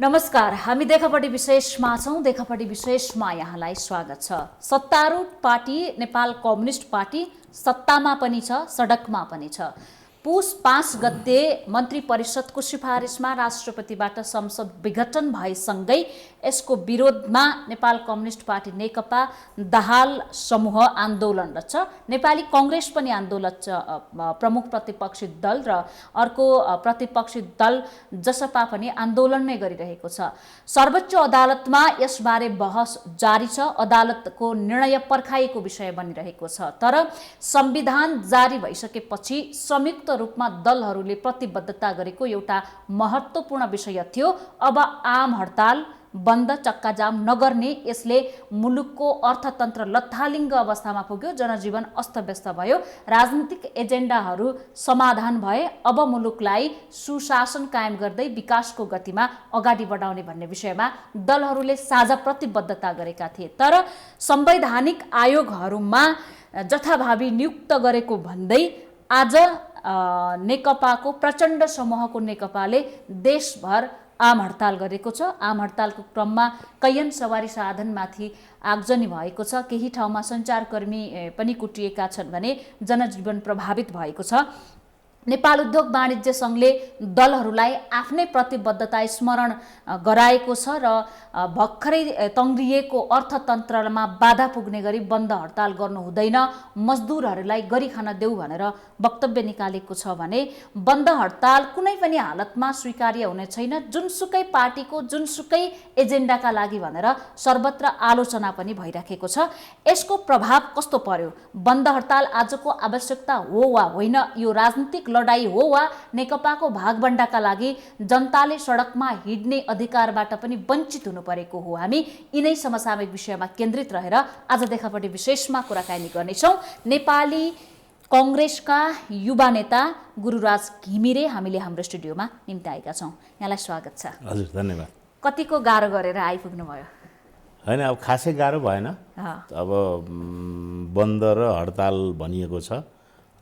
नमस्कार, हामी देखापट्टि विशेषमा छौँ। देखापट्टि विशेषमा यहाँलाई स्वागत छ। सत्तारूढ पार्टी नेपाल कम्युनिस्ट पार्टी सत्तामा पनि छ, सडकमा पनि छ। पुस 5 गते मन्त्री परिषदको सिफारिसमा राष्ट्रपतिबाट संसद विघटन भएसँगै यसको विरोधमा नेपाल कम्युनिस्ट पार्टी नेकपा दाहाल समूह आन्दोलनरत छ। नेपाली कङ्ग्रेस पनि आन्दोलन प्रमुख प्रतिपक्षी दल र अर्को प्रतिपक्षी दल जसपा पनि आन्दोलन नै गरिरहेको छ। सर्वोच्च अदालतमा यसबारे बहस जारी छ। अदालतको निर्णय पर्खाइएको विषय बनिरहेको छ। तर संविधान जारी भइसकेपछि संयुक्त रूपमा दलहरूले प्रतिबद्धता गरेको एउटा महत्त्वपूर्ण विषय थियो। अब आम हडताल, बन्द, चक्काजाम नगर्ने। यसले मुलुकको अर्थतन्त्र लथालिङ्ग अवस्थामा पुग्यो। जनजीवन अस्तव्यस्त भयो। राजनीतिक एजेन्डाहरू समाधान भए। अब मुलुकलाई सुशासन कायम गर्दै विकासको गतिमा अगाडि बढाउने भन्ने विषयमा दलहरूले साझा प्रतिबद्धता गरेका थिए। तर संवैधानिक आयोगहरूमा जथाभावी नियुक्त गरेको भन्दै आज नेकपाको प्रचण्ड समूहको नेकपाले देशभर आम हडताल गरेको छ। आम हडतालको क्रममा कैयन सवारी साधनमाथि आगजनी भएको छ। केही ठाउँमा सञ्चारकर्मी पनि कुटिएका छन् भने जनजीवन प्रभावित भएको छ। नेपाल उद्योग वाणिज्य सङ्घले दलहरूलाई आफ्नै प्रतिबद्धता स्मरण गराएको छ र भर्खरै तङ्ग्रिएको अर्थतन्त्रमा बाधा पुग्ने गरी बन्द हडताल गर्नु हुँदैन, मजदुरहरूलाई गरी खान देऊ भनेर वक्तव्य निकालेको छ भने बन्द हडताल कुनै पनि हालतमा स्वीकार्य हुने छैन, जुनसुकै पार्टीको जुनसुकै एजेन्डाका लागि भनेर सर्वत्र आलोचना पनि भइराखेको छ। यसको प्रभाव कस्तो पर्यो? बन्द हडताल आजको आवश्यकता हो वा होइन? यो राजनीतिक लडाई हो वा नेकपाको भागबण्डाका लागि जनताले सडकमा हिँड्ने अधिकारबाट पनि वञ्चित हुनु परेको हो? हामी यिनै समसामयिक विषयमा केन्द्रित रहेर आज देखापट्टि विशेषमा कुराकानी गर्नेछौँ। नेपाली कङ्ग्रेसका युवा नेता गुरुराज घिमिरे हामीले हाम्रो स्टुडियोमा निम्ति आएका छौँ। यहाँलाई स्वागत छ। हजुर, धन्यवाद। कतिको गाह्रो गरेर आइपुग्नु भयो? होइन, अब खासै गाह्रो भएन। अब बन्द र हडताल भनिएको छ।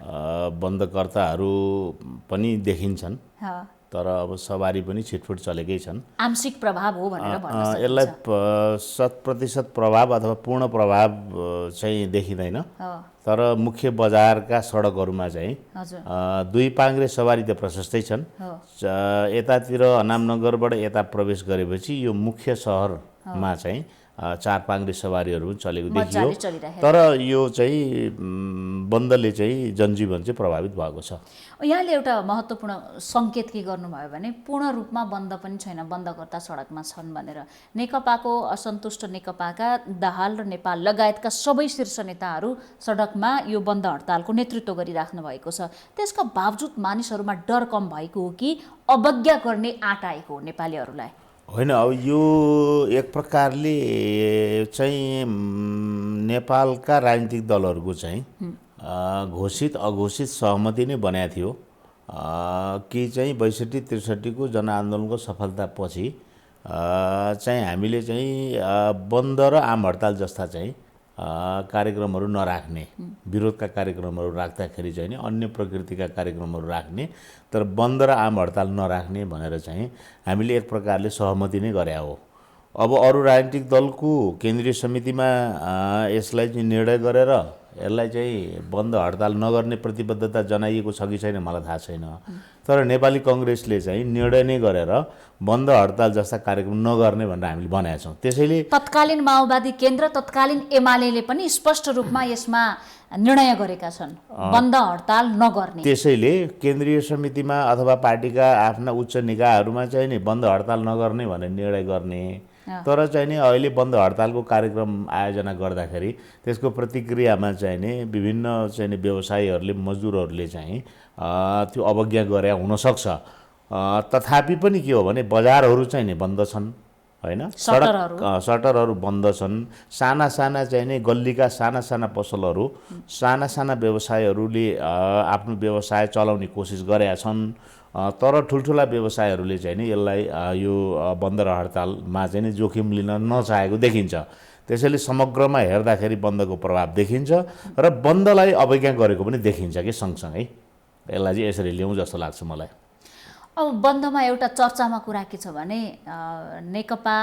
बन्दकर्ताहरू पनि देखिन्छन्, तर अब सवारी पनि छिटफुट चलेकै छन्। आंशिक प्रभाव हो भनेर भन्न सकिन्छ। यसलाई 100% प्रभाव अथवा पूर्ण प्रभाव चाहिँ देखिँदैन। तर मुख्य बजारका सडकहरूमा चाहिँ दुई पाङ्ग्रे सवारी त प्रशस्तै छन्। यतातिर अनामनगरबाट यता प्रवेश गरेपछि यो मुख्य सहरमा चाहिँ 4 पाङ्ग्रे सवारीहरू पनि चलेको देखियो। तर यो चाहिँ बन्दले चाहिँ जनजीवन चाहिँ प्रभावित भएको छ। यहाँले एउटा महत्त्वपूर्ण सङ्केत के गर्नुभयो भने पूर्ण रूपमा बन्द पनि छैन, बन्दकर्ता सडकमा छन् भनेर। नेकपाको असन्तुष्ट नेकपाका दाहाल र नेपाल लगायतका सबै शीर्ष नेताहरू सडकमा यो बन्द हडतालको नेतृत्व गरिराख्नु भएको छ। त्यसका बावजुद मानिसहरूमा डर कम भएको हो कि अवज्ञा गर्ने आँट आएको हो नेपालीहरूलाई? होइन, अब यो एक प्रकारले चाहिँ नेपालका राजनीतिक दलहरूको चाहिँ घोषित अघोषित सहमति नै बनाएको थियो कि चाहिँ 62-63 को जनआन्दोलनको सफलतापछि चाहिँ हामीले चाहिँ बन्द र आम हडताल जस्ता चाहिँ कार्यक्रमहरू नराख्ने, विरोधका कार्यक्रमहरू राख्दाखेरि चाहिँ अन्य प्रकृतिका कार्यक्रमहरू राख्ने, तर बन्द र आम हडताल नराख्ने भनेर चाहिँ हामीले एक प्रकारले सहमति नै गरे हो। अब अरू राजनीतिक दलको केन्द्रीय समितिमा यसलाई चाहिँ निर्णय गरेर यसलाई चाहिँ बन्द हडताल नगर्ने प्रतिबद्धता जनाइएको छ कि छैन मलाई थाहा छैन। तर नेपाली कङ्ग्रेसले चाहिँ निर्णय नै गरेर बन्द हडताल जस्ता कार्यक्रम नगर्ने भनेर हामीले भनेका छौँ। त्यसैले तत्कालीन माओवादी केन्द्र, तत्कालीन एमाले पनि स्पष्ट रूपमा यसमा निर्णय गरेका छन् बन्द हडताल नगर्ने। त्यसैले केन्द्रीय समितिमा अथवा पार्टीका आफ्ना उच्च निकायहरूमा चाहिँ नि बन्द हडताल नगर्ने भनेर निर्णय गर्ने। तर चाहिँ नि अहिले बन्द हडतालको कार्यक्रम आयोजना गर्दाखेरि त्यसको प्रतिक्रियामा चाहिँ नि विभिन्न चाहिँ नि व्यवसायीहरूले, मजदुरहरूले चाहिँ त्यो अवज्ञा गरे हुनसक्छ। तथापि पनि के हो भने बजारहरू चाहिँ नि बन्द छन्, होइन? सटरहरू बन्द छन्। साना साना चाहिँ नि गल्लीका साना साना पसलहरू, साना साना व्यवसायहरूले आफ्नो व्यवसाय चलाउने कोसिस गरेका छन्। तर ठुल्ठुला व्यवसायहरूले चाहिँ नि यसलाई यो बन्द र हडतालमा चाहिँ नि जोखिम लिन नचाहेको देखिन्छ। त्यसैले समग्रमा हेर्दाखेरि बन्दको प्रभाव देखिन्छ र बन्दलाई अवज्ञा गरेको पनि देखिन्छ कि सँगसँगै। यसलाई चाहिँ यसरी ल्याउँ जस्तो लाग्छ मलाई। अब बन्दमा एउटा चर्चामा कुरा के छ भने नेकपा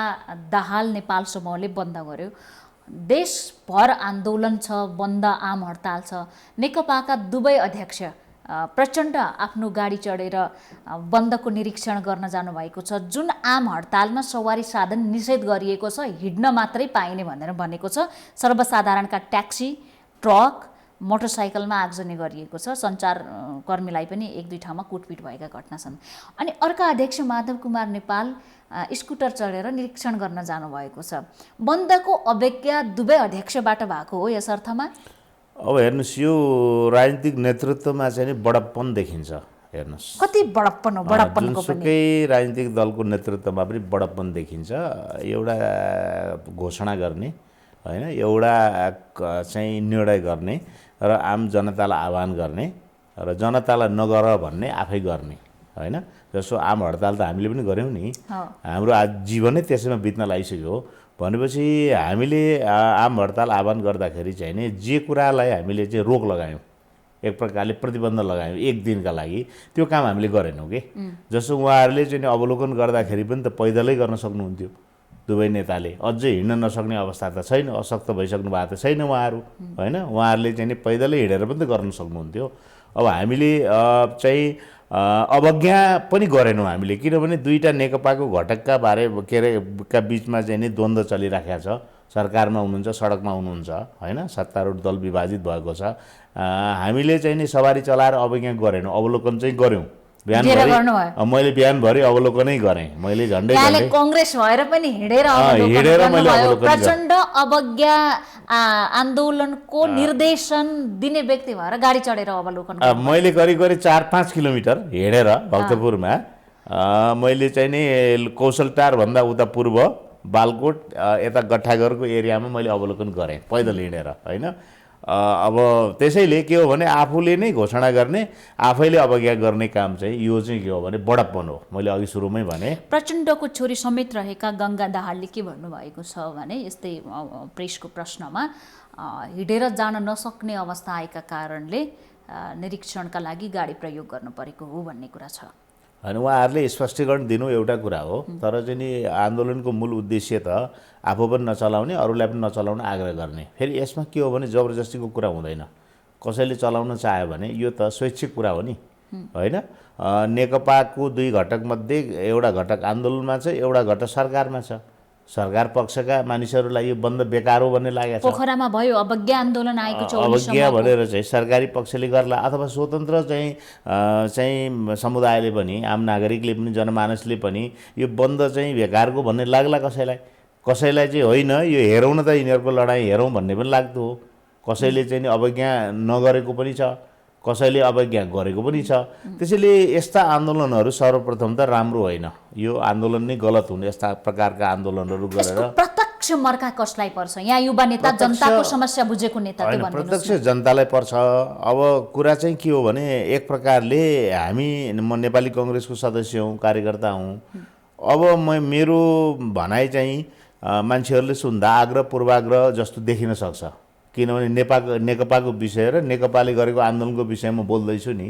दाहाल नेपाल समूहले बन्द गर्यो, देशभर आन्दोलन छ, बन्द आम हडताल छ। नेकपाका दुवै अध्यक्ष प्रचण्ड आफ्नो गाडी चढेर बन्दको निरीक्षण गर्न जानुभएको छ। जुन आम हडतालमा सवारी साधन निषेध गरिएको छ, हिँड्न मात्रै पाइने भनेर भनेको छ। सर्वसाधारणका ट्याक्सी, ट्रक, मोटरसाइकलमा आगजनी गरिएको छ। सञ्चारकर्मीलाई पनि एक दुई ठाउँमा कुटपिट भएका घटना छन्। अनि अर्का अध्यक्ष माधव कुमार नेपाल स्कुटर चढेर निरीक्षण गर्न जानुभएको छ। बन्दको अवज्ञा दुवै अध्यक्षबाट भएको हो यस अर्थमा? अब हेर्नुहोस्, यो राजनीतिक नेतृत्वमा चाहिँ नि बडप्पन देखिन्छ। हेर्नुहोस् कति बडप्पन हो, बडप्पनको पनि जुनसुकै राजनीतिक दलको नेतृत्वमा पनि बडप्पन देखिन्छ। एउटा घोषणा गर्ने होइन, एउटा चाहिँ निर्णय गर्ने र आम जनतालाई आह्वान गर्ने र जनतालाई नगर भन्ने आफै गर्ने होइन। जसो आम हडताल त हामीले पनि गऱ्यौँ नि, हाम्रो आज जीवनै त्यसैमा बित्न लागिसक्यो भनेपछि हामीले आम हडताल आह्वान गर्दाखेरि चाहिँ नि जे कुरालाई हामीले चाहिँ रोक लगायौँ, एक प्रकारले प्रतिबन्ध लगायौँ एक दिनका लागि, त्यो काम हामीले गरेनौँ कि। जसो उहाँहरूले चाहिँ अवलोकन गर्दाखेरि पनि त पैदलै गर्न सक्नुहुन्थ्यो दुवै नेताले, अझै हिँड्न नसक्ने अवस्था त छैन, अशक्त भइसक्नु भएको त छैन उहाँहरू होइन। उहाँहरूले चाहिँ नि पैदलै हिँडेर पनि त गर्न सक्नुहुन्थ्यो। अब हामीले चाहिँ अवज्ञा पनि गरेनौँ हामीले, किनभने दुईवटा नेकपाको घटकका बारे के अरे का बिचमा चाहिँ नि द्वन्द्व चलिराखेको छ। सरकारमा हुनुहुन्छ, सडकमा हुनुहुन्छ होइन, सत्तारूढ दल विभाजित भएको छ। हामीले चाहिँ नि सवारी चलाएर अवज्ञा गरेनौँ, अवलोकन चाहिँ गऱ्यौँ। मैले बिहानभरि अवलोकनै गरेँ, मैले झन्डै कांग्रेस भएर पनि हिँडेर प्रचण्ड अवज्ञा आन्दोलनको निर्देशन दिने व्यक्ति भएर गाडी चढेर अवलोकन मैले करिब 4-5 किलोमिटर हिँडेर भक्तपुरमा मैले चाहिँ नि कौशलटार भन्दा उता पूर्व बालकोट यता गट्ठागरको एरियामा मैले अवलोकन गरेँ पैदल हिँडेर होइन। अब त्यसैले के हो भने आफूले नै घोषणा गर्ने, आफैले अवज्ञा गर्ने काम चाहिँ यो चाहिँ के हो भने बडप्पन हो। मैले अघि सुरुमै भने प्रचण्डको छोरी समेत रहेका गङ्गा दाहालले के भन्नुभएको छ भने यस्तै प्रेसको प्रश्नमा हिँडेर जान नसक्ने अवस्था आएका कारणले निरीक्षणका लागि गाडी प्रयोग गर्नु परेको हो भन्ने कुरा छ होइन। उहाँहरूले स्पष्टीकरण दिनु एउटा कुरा हो, तर चाहिँ नि आन्दोलनको मूल उद्देश्य त आफू पनि नचलाउने, अरूलाई पनि नचलाउन आग्रह गर्ने। फेरि यसमा के हो भने जबरजस्तीको कुरा हुँदैन। कसैले चलाउन चाह्यो भने यो त स्वैच्छिक कुरा हो नि होइन। नेकपाको दुई घटकमध्ये एउटा घटक आन्दोलनमा छ, एउटा घटक सरकारमा छ। सरकार पक्षका मानिसहरूलाई यो बन्द बेकार हो भन्ने लागेको छ। पोखरामा भयो अवज्ञा आन्दोलन आएको छ, अवज्ञा भनेर चाहिँ सरकारी पक्षले गर्ला अथवा स्वतन्त्र चाहिँ समुदायले पनि, आम नागरिकले पनि, जनमानसले पनि यो बन्द चाहिँ बेकारको भन्ने लाग्ला कसैलाई चाहिँ होइन यो हेरौँ न त यिनीहरूको लडाइँ हेरौँ भन्ने पनि लाग्दो हो। कसैले चाहिँ अवज्ञा नगरेको पनि छ, कसैले अवज्ञा गरेको पनि छ। त्यसैले यस्ता आन्दोलनहरू सर्वप्रथम त राम्रो होइन, यो आन्दोलन नै गलत हुने। यस्ता प्रकारका आन्दोलनहरू गरेर प्रत्यक्ष मर्का कसलाई पर्छ? यहाँ युवा नेता, जनताको समस्या बुझेको नेता के भन्नुहुन्छ? प्रत्यक्ष जनतालाई पर्छ। अब कुरा चाहिँ के हो भने एक प्रकारले म नेपाली कांग्रेसको सदस्य हुँ, कार्यकर्ता हुँ। अब मेरो भनाइ चाहिँ मान्छेहरूले सुन्दा आग्रह पूर्वाग्रह जस्तो देखिन सक्छ, किनभने नेकपाको विषय र नेकपाले गरेको आन्दोलनको विषयमा बोल्दैछु नि।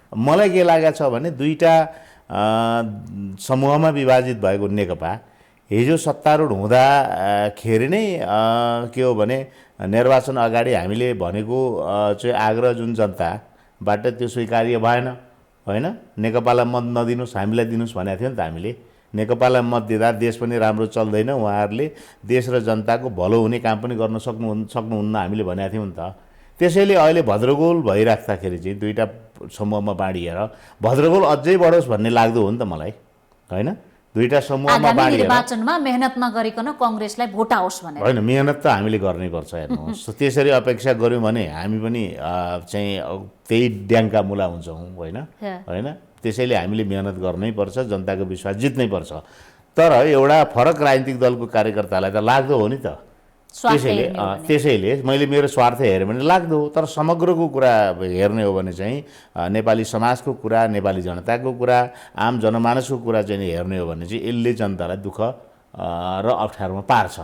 मलाई के लागेको छ भने दुईटा समूहमा विभाजित भएको नेकपा हिजो सत्तारूढ हुँदाखेरि नै के हो भने निर्वाचन अगाडि हामीले भनेको चाहिँ आग्रह जुन जनताबाट त्यो स्वीकार्य भएन होइन। नेकपालाई मत नदिनुहोस्, हामीलाई दिनुहोस् भनेको थियो नि त हामीले। नेकपालाई मत दिँदा देश पनि राम्रो चल्दैन, उहाँहरूले देश र जनताको भलो हुने काम पनि गर्न सक्नुहुन्न हामीले भनेको थियौँ नि त। त्यसैले अहिले भद्रगोल भइराख्दाखेरि चाहिँ दुईवटा समूहमा बाँडिएर भद्रगोल अझै बढोस् भन्ने लाग्दो हो नि त मलाई होइन। दुईवटा समूहमा बाँडिएर निर्वाचनमा मेहनत नगरिकन कांग्रेसलाई भोट आओस् भनेर होइन, मेहनत त हामीले गर्नै पर्छ। हेर्नुहोस्, त्यसरी अपेक्षा गऱ्यौँ भने हामी पनि चाहिँ त्यही ड्याङका मुला हुन्छौँ होइन। त्यसैले हामीले मेहनत गर्नै पर्छ, जनताको विश्वास जित्नै पर्छ। तर एउटा फरक राजनीतिक दलको कार्यकर्तालाई त लाग्दो हो नि त। त्यसैले मैले मेरो स्वार्थ हेरेँ भने लाग्दो हो, तर समग्रको कुरा हेर्ने हो भने चाहिँ नेपाली समाजको कुरा, नेपाली जनताको कुरा, आम जनमानसको कुरा चाहिँ हेर्ने हो भने चाहिँ यसले जनतालाई दुःख र अप्ठ्यारोमा पार्छ।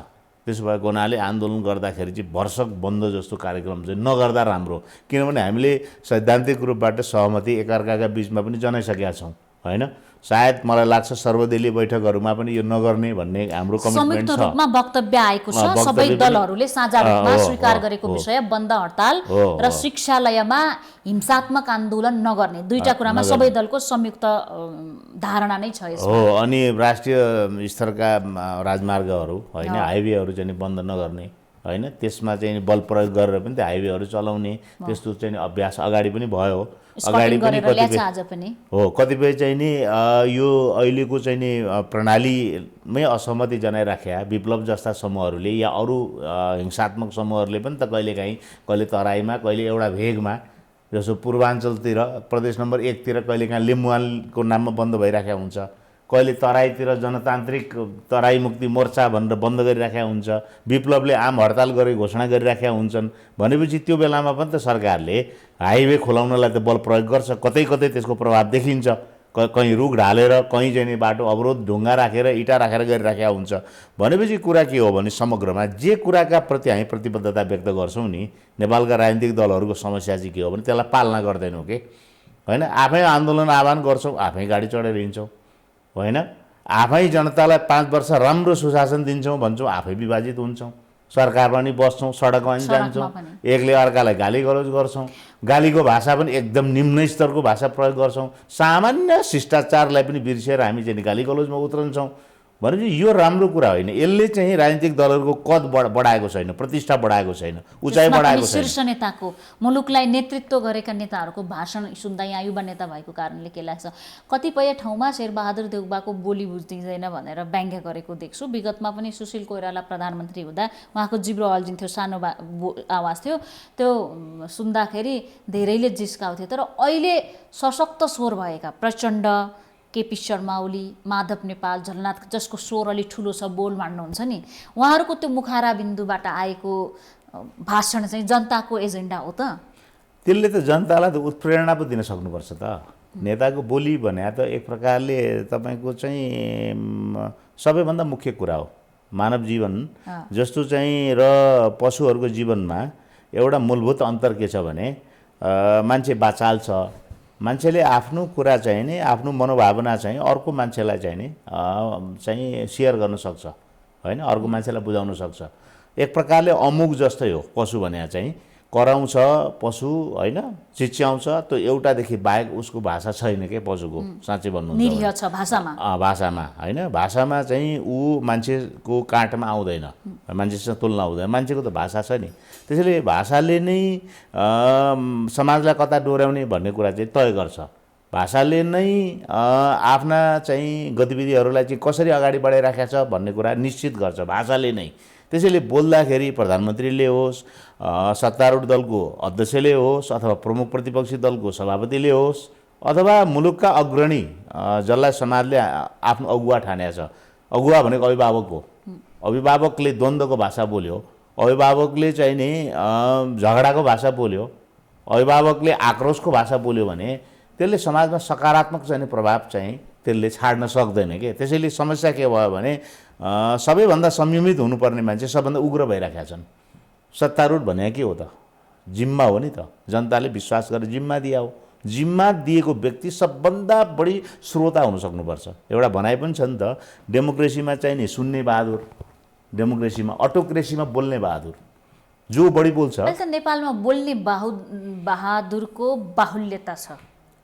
त्यसो भएको हुनाले आन्दोलन गर्दाखेरि चाहिँ भरसक बन्द जस्तो कार्यक्रम चाहिँ नगर्दा राम्रो, किनभने हामीले सैद्धान्तिक रूपबाट सहमति एकअर्काका बिचमा पनि जनाइसकेका छौँ होइन। सायद मलाई लाग्छ सर्वदलीय बैठकहरूमा पनि यो नगर्ने भन्ने हाम्रो कमिटमेन्ट संयुक्त छ। रूपमा वक्तव्य आएको छ। वक्तव्य सबै पनि- दलहरूले साझा रूपमा हो, स्वीकार हो, गरेको हो। विषय बन्द हडताल हो, र हो। शिक्षालयमा हिंसात्मक आन्दोलन नगर्ने दुईटा कुरामा नगर्ने। सबै दलको संयुक्त धारणा नै छ यसमा। हो, अनि राष्ट्रिय स्तरका राजमार्गहरू होइन हाइवेहरू चाहिँ बन्द नगर्ने होइन, त्यसमा चाहिँ बल प्रयोग गरेर पनि त्यो हाइवेहरू चलाउने त्यस्तो चाहिँ अभ्यास अगाडि पनि भयो। अगाडि स्कटिङ पनि गरेर ल्याछ कतिपय आज पनि। हो, कतिपय चाहिँ नि यो अहिलेको चाहिँ नि प्रणालीमै असहमति जनाइराख्या विप्लव जस्ता समूहहरूले या अरू हिंसात्मक समूहहरूले पनि त कहिले तराईमा कहिले एउटा भेगमा, जसो पूर्वाञ्चलतिर प्रदेश नम्बर 1 तिर कहिलेकाहीँ लिम्बुवानको नाममा बन्द भइराखेको हुन्छ, कहिले तराईतिर जनतान्त्रिक तराई मुक्ति मोर्चा भनेर बन्द गरिराखेका हुन्छ, विप्लवले आम हडताल गरी घोषणा गरिराखेका हुन्छन्। भनेपछि त्यो बेलामा पनि त सरकारले हाइवे खोलाउनलाई त बल प्रयोग गर्छ, कतै कतै त्यसको प्रभाव देखिन्छ। कहीँ रुख ढालेर, कहीँ चाहिँ बाटो अवरोध ढुङ्गा राखेर इँटा राखेर गरिराखेका हुन्छ। भनेपछि कुरा के हो भने समग्रमा जे कुराका प्रति हामी प्रतिबद्धता व्यक्त गर्छौँ नि, नेपालका राजनीतिक दलहरूको समस्या चाहिँ के हो भने त्यसलाई पालना गर्दैनौँ कि होइन। आफै आन्दोलन आह्वान गर्छौँ, आफै गाडी चढेर हिँड्छौँ होइन, आफै जनतालाई 5 वर्ष राम्रो सुशासन दिन्छौँ भन्छौँ, आफै विभाजित हुन्छौँ, सरकारमा पनि बस्छौँ, सडकमा पनि जान्छौँ, एकले अर्कालाई गाली गलौज गर्छौँ, गालीको भाषा पनि एकदम निम्न स्तरको भाषा प्रयोग गर्छौँ, सामान्य शिष्टाचारलाई पनि बिर्सिएर हामी चाहिँ गाली गलौजमा उत्रन्छौँ। भनेपछि यो राम्रो कुरा होइन। यसले चाहिँ राजनीतिक दलहरूको कद बढाएको छैन, प्रतिष्ठा बढाएको छैन, उचाइ बढाएको छैन। शीर्ष नेताको मुलुकलाई नेतृत्व गरेका नेताहरूको भाषण सुन्दा यहाँ युवा नेता भएको कारणले के लाग्छ, कतिपय ठाउँमा शेरबहादुर देउबाको बोली बुझ्दिँदैन भनेर व्यङ्ग्य गरेको देख्छु। विगतमा पनि सुशील कोइराला प्रधानमन्त्री हुँदा उहाँको जिब्रो अल्झिन्थ्यो, सानो आवाज थियो, त्यो सुन्दाखेरि धेरैले जिस्काउँथ्यो। तर अहिले सशक्त स्वर भएका प्रचण्ड, केपी शर्मा ओली, माधव नेपाल, झलनाथ, जसको स्वर अलि ठुलो छ, बोल मान्नुहुन्छ नि, उहाँहरूको त्यो मुखारा बिन्दुबाट आएको भाषण चाहिँ जनताको एजेन्डा हो त? त्यसले त जनतालाई त उत्प्रेरणा पो दिन सक्नुपर्छ त। नेताको बोली भने त एक प्रकारले तपाईँको चाहिँ सबैभन्दा मुख्य कुरा हो। मानव जीवन जस्तो चाहिँ र पशुहरूको जीवनमा एउटा मूलभूत अन्तर के छ भने मान्छे बाचाल छ, मान्छेले आफ्नो कुरा चाहिँ नि, आफ्नो मनोभावना चाहिँ अर्को मान्छेलाई चाहिँ नि चाहिँ सेयर गर्न सक्छ होइन, अर्को मान्छेलाई बुझाउन सक्छ। एक प्रकारले अमुक जस्तै हो पशु भने चाहिँ, कराउँछ पशु होइन, चिच्याउँछ, त्यो एउटादेखि बाहेक उसको भाषा छैन के पशुको, साँच्चै भन्नुहुन्छ निरीह छ भाषामा। भाषामा होइन, भाषामा चाहिँ ऊ मान्छेको काँटमा आउँदैन, मान्छेसँग तुलना हुँदैन, मान्छेको त भाषा छ नि। त्यसैले भाषाले नै समाजलाई कता डोर्याउने भन्ने कुरा चाहिँ तय गर्छ। भाषाले नै आफ्ना चाहिँ गतिविधिहरूलाई चाहिँ कसरी अगाडि बढाइराखेको छ भन्ने कुरा निश्चित गर्छ भाषाले नै। त्यसैले बोल्दाखेरि प्रधानमन्त्रीले होस्, सत्तारूढ दलको अध्यक्षले होस्, अथवा प्रमुख प्रतिपक्षी दलको सभापतिले होस्, अथवा मुलुकका अग्रणी जसलाई समाजले आफ्नो अगुवा ठानेको छ, अगुवा भनेको अभिभावक हो, अभिभावकले द्वन्द्वको भाषा बोल्यो, अभिभावकले चाहिँ नि झगडाको भाषा बोल्यो, अभिभावकले आक्रोशको भाषा बोल्यो भने त्यसले समाजमा सकारात्मक चाहिँ प्रभाव चाहिँ त्यसले छाड्न सक्दैन के। त्यसैले समस्या के भयो भने सबैभन्दा संयमित हुनुपर्ने मान्छे सबभन्दा उग्र भइराखेका छन्। सत्तारूढ भने के हो त? जिम्मा हो नि त, जनताले विश्वास गरेर जिम्मा दिया हो। जिम्मा दिएको व्यक्ति सबभन्दा बढी श्रोता हुन सक्नुपर्छ। एउटा भनाइ पनि छ नि त, डेमोक्रेसीमा चाहिँ नि सुन्ने बहादुर, डेमोक्रेसीमा अटोक्रेसीमा बोल्ने बहादुर, जो बढी बोल्छ। नेपालमा बोल्ने बहादुरको बाहुल्यता छ,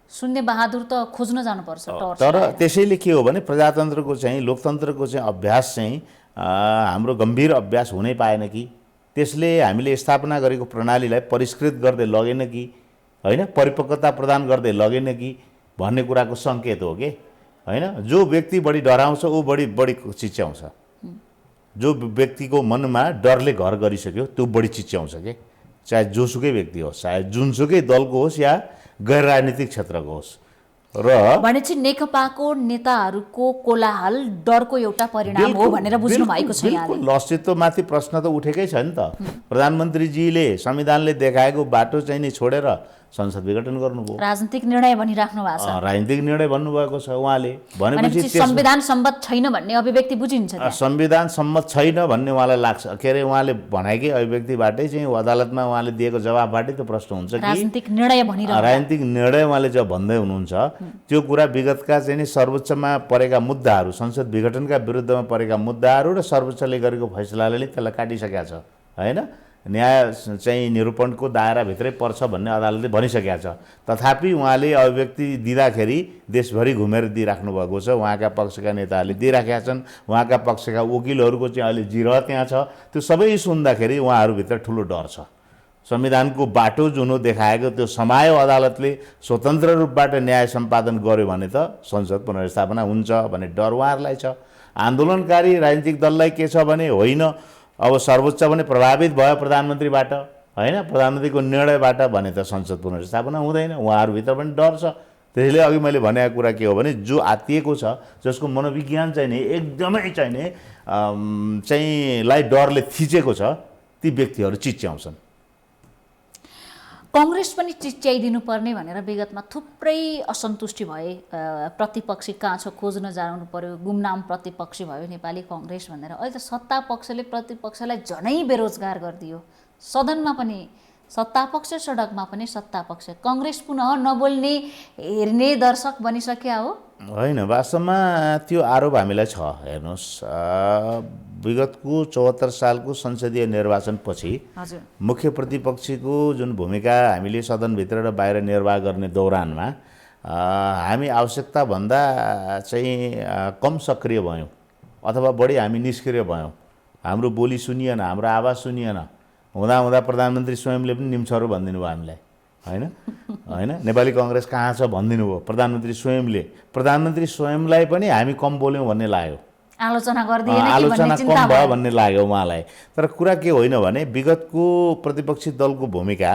सुन्ने बहादुर त खोज्न जानुपर्छ। तर त्यसैले के हो भने प्रजातन्त्रको चाहिँ लोकतन्त्रको चाहिँ अभ्यास चाहिँ हाम्रो गम्भीर अभ्यास हुनै पाएन कि, त्यसले हामीले स्थापना गरेको प्रणालीलाई परिष्कृत गर्दै लगेन कि होइन, परिपक्वता प्रदान गर्दै लगेन कि भन्ने कुराको सङ्केत हो कि होइन। जो व्यक्ति बढी डराउँछ ऊ बढी चिच्याउँछ, जो व्यक्तिको मनमा डरले घर गरिसक्यो त्यो बढी चिच्याउँछ कि, चाहे जोसुकै व्यक्ति होस्, चाहे जुनसुकै दलको होस् या गैर राजनीतिक क्षेत्रको होस्। र भनेपछि नेकपाको नेताहरूको कोलाहल डरको एउटा परिणाम हो भनेर बुझ्नु भएको छ यहाँले? अस्तित्वमाथि प्रश्न त उठेकै छ नि त। प्रधानमन्त्रीजीले संविधानले देखाएको बाटो चाहिँ नि छोडेर संसद विघटन गर्नुभयो। राजनीतिक निर्णय भनिराख्नु भएको छ। राजनीतिक निर्णय भन्नुभएको छ उहाँले। भनेपछि संविधान सम्मत छैन भन्ने अभिव्यक्ति बुझिन्छ त्यहाँ। संविधान सम्मत छैन भन्ने उहाँलाई लाग्छ। के अरे उहाँले भनेकै अभिव्यक्तिबाटै चाहिँ अदालतमा उहाँले दिएको जवाफबाटै त्यो प्रश्न हुन्छ कि राजनीतिक निर्णय भनिरहनु राजनीतिक निर्णय उहाँले जब भन्दै हुनुहुन्छ त्यो कुरा विगतका चाहिँ सर्वोच्चमा परेका मुद्दाहरू, संसद विघटनका विरुद्धमा परेका मुद्दाहरू र सर्वोच्चले गरेको फैसलाले त्यसलाई काटिसकेका छ होइन। न्याय चाहिँ निरूपणको दायराभित्रै पर्छ भन्ने अदालतले भनिसकेका छ। तथापि उहाँले अभिव्यक्ति दिँदाखेरि देशभरि घुमेर दिइराख्नु भएको छ। उहाँका पक्षका नेताहरूले दिइराखेका छन्, उहाँका पक्षका वकिलहरूको चाहिँ अहिले जिरह त्यहाँ छ। त्यो सबै सुन्दाखेरि उहाँहरूभित्र ठुलो डर छ। संविधानको बाटो जुन हो देखाएको त्यो समायो अदालतले स्वतन्त्र रूपबाट न्याय सम्पादन गर्यो भने त संसद पुनर्स्थापना हुन्छ भन्ने डर उहाँहरूलाई छ। आन्दोलनकारी राजनीतिक दललाई के छ भने होइन अब सर्वोच्च पनि प्रभावित भयो प्रधानमन्त्रीबाट होइन, प्रधानमन्त्रीको निर्णयबाट भने त संसद पुनर्स्थापना हुँदैन। उहाँहरूभित्र पनि डर छ। त्यसैले अघि मैले भनेको कुरा के हो भने जो आत्तिएको छ, जसको मनोविज्ञान चाहिँ नि एकदमै चाहिँ लाई डरले थिचेको छ, ती व्यक्तिहरू चिच्याउँछन्। कङ्ग्रेस पनि चिच्याइदिनु पर्ने भनेर विगतमा थुप्रै असन्तुष्टि भए। प्रतिपक्षी कहाँ छ खोज्न जानु पर्यो, गुमनाम प्रतिपक्षी भयो नेपाली कङ्ग्रेस भनेर। अहिले त सत्ता पक्षले प्रतिपक्षलाई झनै बेरोजगार गरिदियो। सदनमा पनि सत्तापक्ष, सडकमा पनि सत्तापक्ष। कङ्ग्रेस पुनः नबोल्ने हेर्ने दर्शक बनिसक्यो हो। होइन, वास्तवमा त्यो आरोप हामीलाई छ। हेर्नुहोस्, विगतको 74 सालको संसदीय निर्वाचनपछि मुख्य प्रतिपक्षीको जुन भूमिका हामीले सदनभित्र र बाहिर निर्वाह गर्ने दौरानमा हामी आवश्यकताभन्दा चाहिँ कम सक्रिय भयौँ अथवा बढी हामी निष्क्रिय भयौँ। हाम्रो बोली सुनिएन, हाम्रो आवाज सुनिएन। हुँदा प्रधानमन्त्री स्वयंले पनि निम्छहरू भनिदिनु भयो हामीलाई होइन। नेपाली कङ्ग्रेस कहाँ छ भनिदिनु भयो प्रधानमन्त्री स्वयंले। प्रधानमन्त्री स्वयंलाई पनि हामी कम बोल्यौँ भन्ने लाग्यो, आलोचना गरिदिएन कि आलोचना भन्ने कम भयो भन्ने लाग्यो उहाँलाई। तर कुरा के होइन भने विगतको प्रतिपक्षी दलको भूमिका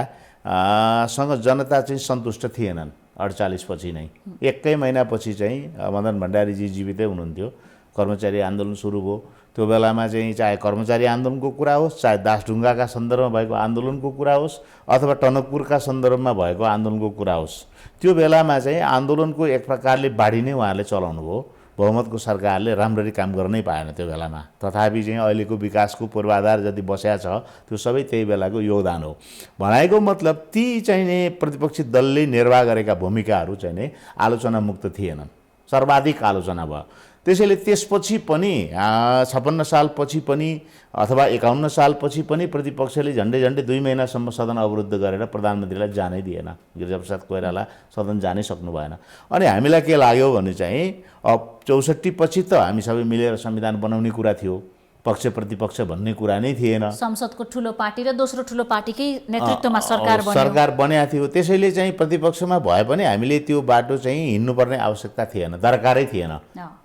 सँग जनता चाहिँ सन्तुष्ट थिएनन्। 48 पछि नै 1 महिनापछि चाहिँ मदन भण्डारीजी जीवितै हुनुहुन्थ्यो। कर्मचारी आन्दोलन सुरु भयो। त्यो बेलामा चाहिँ चाहे कर्मचारी आन्दोलनको कुरा होस्, चाहे दासढुङ्गाका सन्दर्भमा भएको आन्दोलनको कुरा होस्, अथवा टनकपुरका सन्दर्भमा भएको आन्दोलनको कुरा होस्, त्यो बेलामा चाहिँ आन्दोलनको एक प्रकारले बाढी नै उहाँहरूले चलाउनु भयो। बहुमतको सरकारले राम्ररी काम गर्नै पाएन त्यो बेलामा। तथापि चाहिँ अहिलेको विकासको पूर्वाधार जति बस्या छ त्यो सबै त्यही बेलाको योगदान हो। भनेको मतलब ती चाहिँ नि प्रतिपक्षी दलले निर्वाह गरेका भूमिकाहरू चाहिँ नि आलोचनामुक्त थिएनन्, सर्वाधिक आलोचना भयो। त्यसैले त्यसपछि पनि 56 सालपछि पनि अथवा 51 सालपछि पनि प्रतिपक्षले झन्डै 2 महिनासम्म सदन अवरुद्ध गरेर प्रधानमन्त्रीलाई जानै दिएन। गिरिजाप्रसाद कोइराला सदन जानै सक्नु भएन। अनि हामीलाई के लाग्यो भने चाहिँ अब 64 पछि त हामी सबै मिलेर संविधान बनाउने कुरा थियो, पक्ष प्रतिपक्ष भन्ने कुरा नै थिएन। संसदको ठुलो पार्टी र दोस्रो ठुलो पार्टीकै नेतृत्वमा सरकार बन्या थियो। त्यसैले चाहिँ प्रतिपक्षमा भए पनि हामीले त्यो बाटो चाहिँ हिँड्नुपर्ने आवश्यकता थिएन, दरकारै थिएन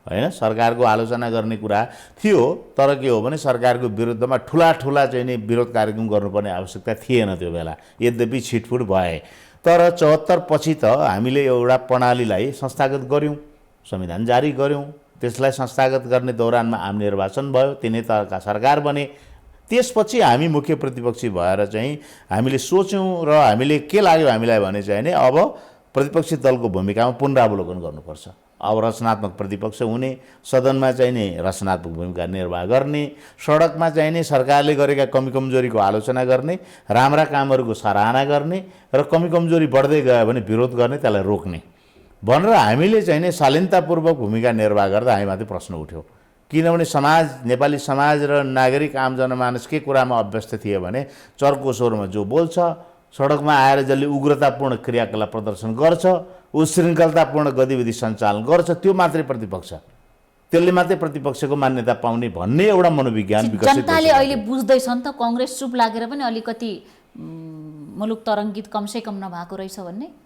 होइन। सरकारको आलोचना गर्ने कुरा थियो, तर के हो भने सरकारको विरुद्धमा ठुला चाहिँ नि विरोध कार्यक्रम गर्नुपर्ने आवश्यकता थिएन त्यो बेला। यद्यपि छिटफुट भए, तर 74 पछि त हामीले एउटा प्रणालीलाई संस्थागत गऱ्यौँ, संविधान जारी गऱ्यौँ। त्यसलाई संस्थागत गर्ने दौरानमा आम निर्वाचन भयो, 3 तहका सरकार बने। त्यसपछि हामी मुख्य प्रतिपक्षी भएर चाहिँ हामीले सोच्यौँ र हामीले के लाग्यो हामीलाई भने चाहिँ नि अब प्रतिपक्षी दलको भूमिकामा पुनरावलोकन गर्नुपर्छ। अब रचनात्मक प्रतिपक्ष हुने, सदनमा चाहिँ नि रचनात्मक भूमिका निर्वाह गर्ने, सडकमा चाहिँ नि सरकारले गरेका कमी कमजोरीको आलोचना गर्ने, राम्रा कामहरूको सराहना गर्ने र कमी कमजोरी बढ्दै गयो भने विरोध गर्ने, त्यसलाई रोक्ने भनेर हामीले चाहिँ नि शालीनतापूर्वक भूमिका निर्वाह गर्दा हामीमाथि प्रश्न उठ्यो। किनभने समाज, नेपाली समाज र नागरिक आम जनमानस के कुरामा अभ्यस्त थिए भने चर्को स्वरमा जो बोल्छ, सडकमा आएर जसले उग्रतापूर्ण क्रियाकलाप प्रदर्शन गर्छ, उशृङ्खलतापूर्ण गतिविधि सञ्चालन गर्छ, त्यो मात्रै प्रतिपक्ष, त्यसले मात्रै प्रतिपक्षको मान्यता पाउने भन्ने एउटा मनोविज्ञान विकसित जनताले अहिले बुझ्दैछन् त कङ्ग्रेस चुप लागेर पनि अलिकति मुलुक तरङ्गित कमसेकम नभएको रहेछ भन्ने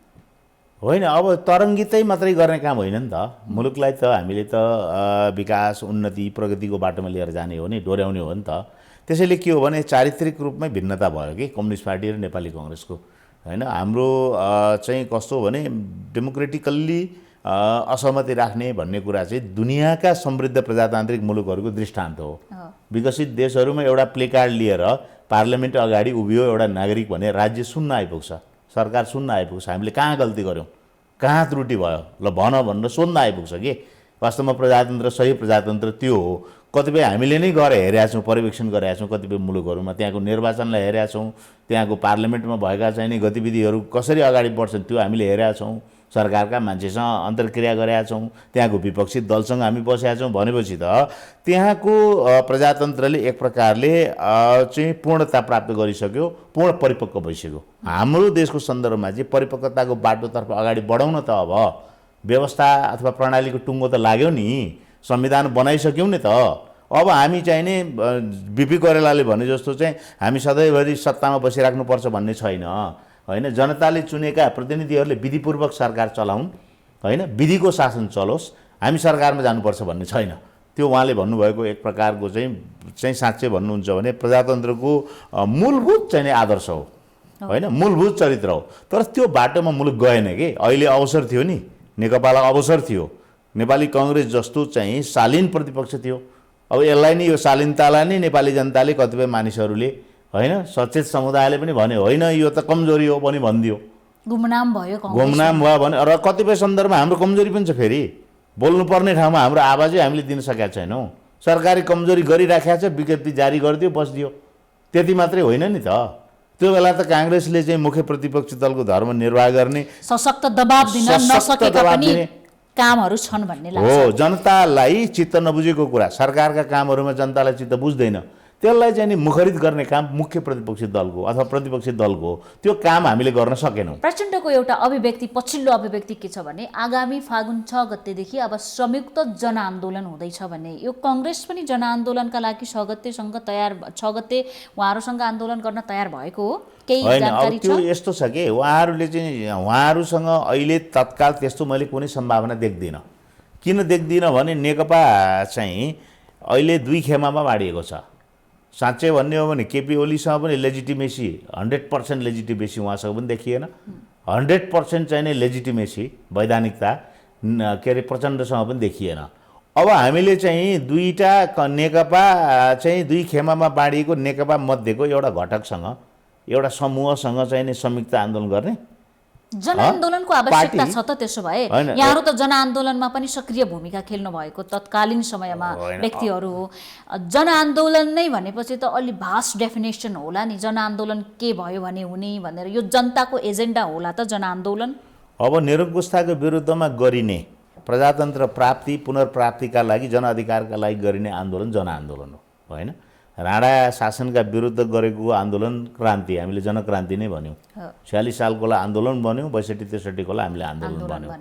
होइन। अब तरङ्गितै मात्रै गर्ने काम होइन नि त। मुलुकलाई त हामीले त विकास, उन्नति, प्रगतिको बाटोमा लिएर जाने हो नि, डोर्याउने हो नि त। त्यसैले के हो भने चारित्रिक रूपमै भिन्नता भयो कि कम्युनिस्ट पार्टी र नेपाली कङ्ग्रेसको होइन। हाम्रो चाहिँ कस्तो हो भने डेमोक्रेटिकल्ली असहमति राख्ने भन्ने कुरा चाहिँ दुनियाँका समृद्ध प्रजातान्त्रिक मुलुकहरूको दृष्टान्त हो। विकसित देशहरूमा एउटा प्लेकार्ड लिएर पार्लियामेन्ट अगाडि उभियो एउटा नागरिक भने राज्य सुन्न आइपुग्छ, सरकार सुन्न आइपुग्छ हामीले कहाँ गल्ती गऱ्यौँ, कहाँ त्रुटि भयो, ल भन भनेर सोध्न आइपुग्छ कि। वास्तवमा प्रजातन्त्र सही प्रजातन्त्र त्यो हो। कतिपय हामीले नै गएर हेरेका छौँ, पर्यवेक्षण गरेका छौँ कतिपय मुलुकहरूमा, त्यहाँको निर्वाचनलाई हेरेका छौँ, त्यहाँको पार्लियामेन्टमा भएका चाहिने गतिविधिहरू कसरी अगाडि बढ्छन् त्यो हामीले हेरेका छौँ, सरकारका मान्छेसँग अन्तर्क्रिया गरेका छौँ, त्यहाँको विपक्षी दलसँग हामी बसेका छौँ। भनेपछि त त्यहाँको प्रजातन्त्रले एक प्रकारले चाहिँ पूर्णता प्राप्त गरिसक्यो, पूर्ण परिपक्व भइसक्यो। हाम्रो देशको सन्दर्भमा चाहिँ परिपक्वताको बाटोतर्फ अगाडि बढाउन त अब व्यवस्था अथवा प्रणालीको टुङ्गो त लाग्यो नि, संविधान बनाइसक्यौँ नि त। अब हामी चाहिँ नि बिपी कोइरालाले भने जस्तो चाहिँ हामी सधैँभरि सत्तामा बसिराख्नुपर्छ भन्ने छैन, होइन। जनताले चुनेका प्रतिनिधिहरूले विधिपूर्वक सरकार चलाउन्, होइन, विधिको शासन चलोस्, हामी सरकारमा जानुपर्छ भन्ने छैन। त्यो उहाँले भन्नुभएको एक प्रकारको चाहिँ साँच्चै भन्नुहुन्छ भने प्रजातन्त्रको मूलभूत चाहिँ नि आदर्श हो, होइन, मूलभूत चरित्र हो। तर त्यो बाटोमा मुलुक गएन कि। अहिले अवसर थियो नि, नेकपालाई अवसर थियो, नेपाली कङ्ग्रेस जस्तो चाहिँ शालीन प्रतिपक्ष थियो। अब यसलाई नि यो शालीनतालाई नै नेपाली जनताले कतिपय मानिसहरूले, होइन, सचेत समुदायले पनि भने होइन यो त कमजोरी हो पनि भनिदियो, गुमनाम भयो गुमनाम भयो भने। र कतिपय सन्दर्भमा हाम्रो कमजोरी पनि छ। फेरि बोल्नुपर्ने ठाउँमा हाम्रो आवाजै हामीले दिन सकेका छैनौँ। सरकारी कमजोरी गरिराखेको छ, विज्ञप्ति जारी गरिदियो, बसिदियो, त्यति मात्रै होइन नि त। त्यो बेला त काङ्ग्रेसले चाहिँ मुख्य प्रतिपक्षी दलको धर्म निर्वाह गर्ने, सशक्त दबाब दिन नसकेका पनि कामहरू छन् भन्ने लाग्छ। हो, जनतालाई चित्त नबुझेको कुरा, सरकारका कामहरूमा जनतालाई चित्त बुझ्दैन, त्यसलाई चाहिँ नि मुखरित गर्ने काम मुख्य प्रतिपक्षी दलको अथवा प्रतिपक्षी दलको हो। त्यो काम हामीले गर्न सकेनौँ। प्रचण्डको एउटा अभिव्यक्ति, पछिल्लो अभिव्यक्ति के छ भने आगामी फागुन 6 गतेदेखि अब संयुक्त जनआन्दोलन हुँदैछ भने यो कङ्ग्रेस पनि जनआन्दोलनका लागि 6 गतेसँग तयार, 6 गते उहाँहरूसँग आन्दोलन गर्न तयार भएको हो, केही जानकारी छ? त्यो यस्तो छ कि उहाँहरूले चाहिँ उहाँहरूसँग अहिले तत्काल त्यस्तो मैले कुनै सम्भावना देख्दिनँ। किन देख्दिनँ भने नेकपा चाहिँ अहिले दुई खेमामा बाँडिएको छ। साँच्चै भन्ने हो भने केपी ओलीसँग पनि लेजिटिमेसी 100% लेजिटिमेसी उहाँसँग पनि देखिएन। 100% चाहिँ नै लेजिटिमेसी वैधानिकता के अरे प्रचण्डसँग पनि देखिएन। अब हामीले चाहिँ दुईटा नेकपा चाहिँ दुई खेमामा बाँडिएको नेकपा मध्येको एउटा घटकसँग, एउटा समूहसँग चाहिँ नि संयुक्त आन्दोलन गर्ने जनआन्दोलनको आवश्यकता छ त। त्यसो भए यहाँहरू त जनआन्दोलनमा पनि सक्रिय भूमिका खेल्नु भएको तत्कालीन समयमा व्यक्तिहरू हो। जनआन्दोलन नै भनेपछि त अलि भास्ट डेफिनेसन होला नि, जनआन्दोलन के भयो भने हुने भनेर। यो जनताको एजेन्डा होला त जनआन्दोलन? अब निरङ्कुशताको विरुद्धमा गरिने प्रजातन्त्र प्राप्ति पुनर्प्राप्तिका लागि जनअधिकारका लागि गरिने आन्दोलन जनआन्दोलन हो, होइन। राणा शासनका विरुद्ध गरेको आन्दोलन क्रान्ति, हामीले जनक्रान्ति नै भन्यौँ। 46 सालकोलाई आन्दोलन भन्यौँ, 62-63कोलाई हामीले आन्दोलन भन्यौँ।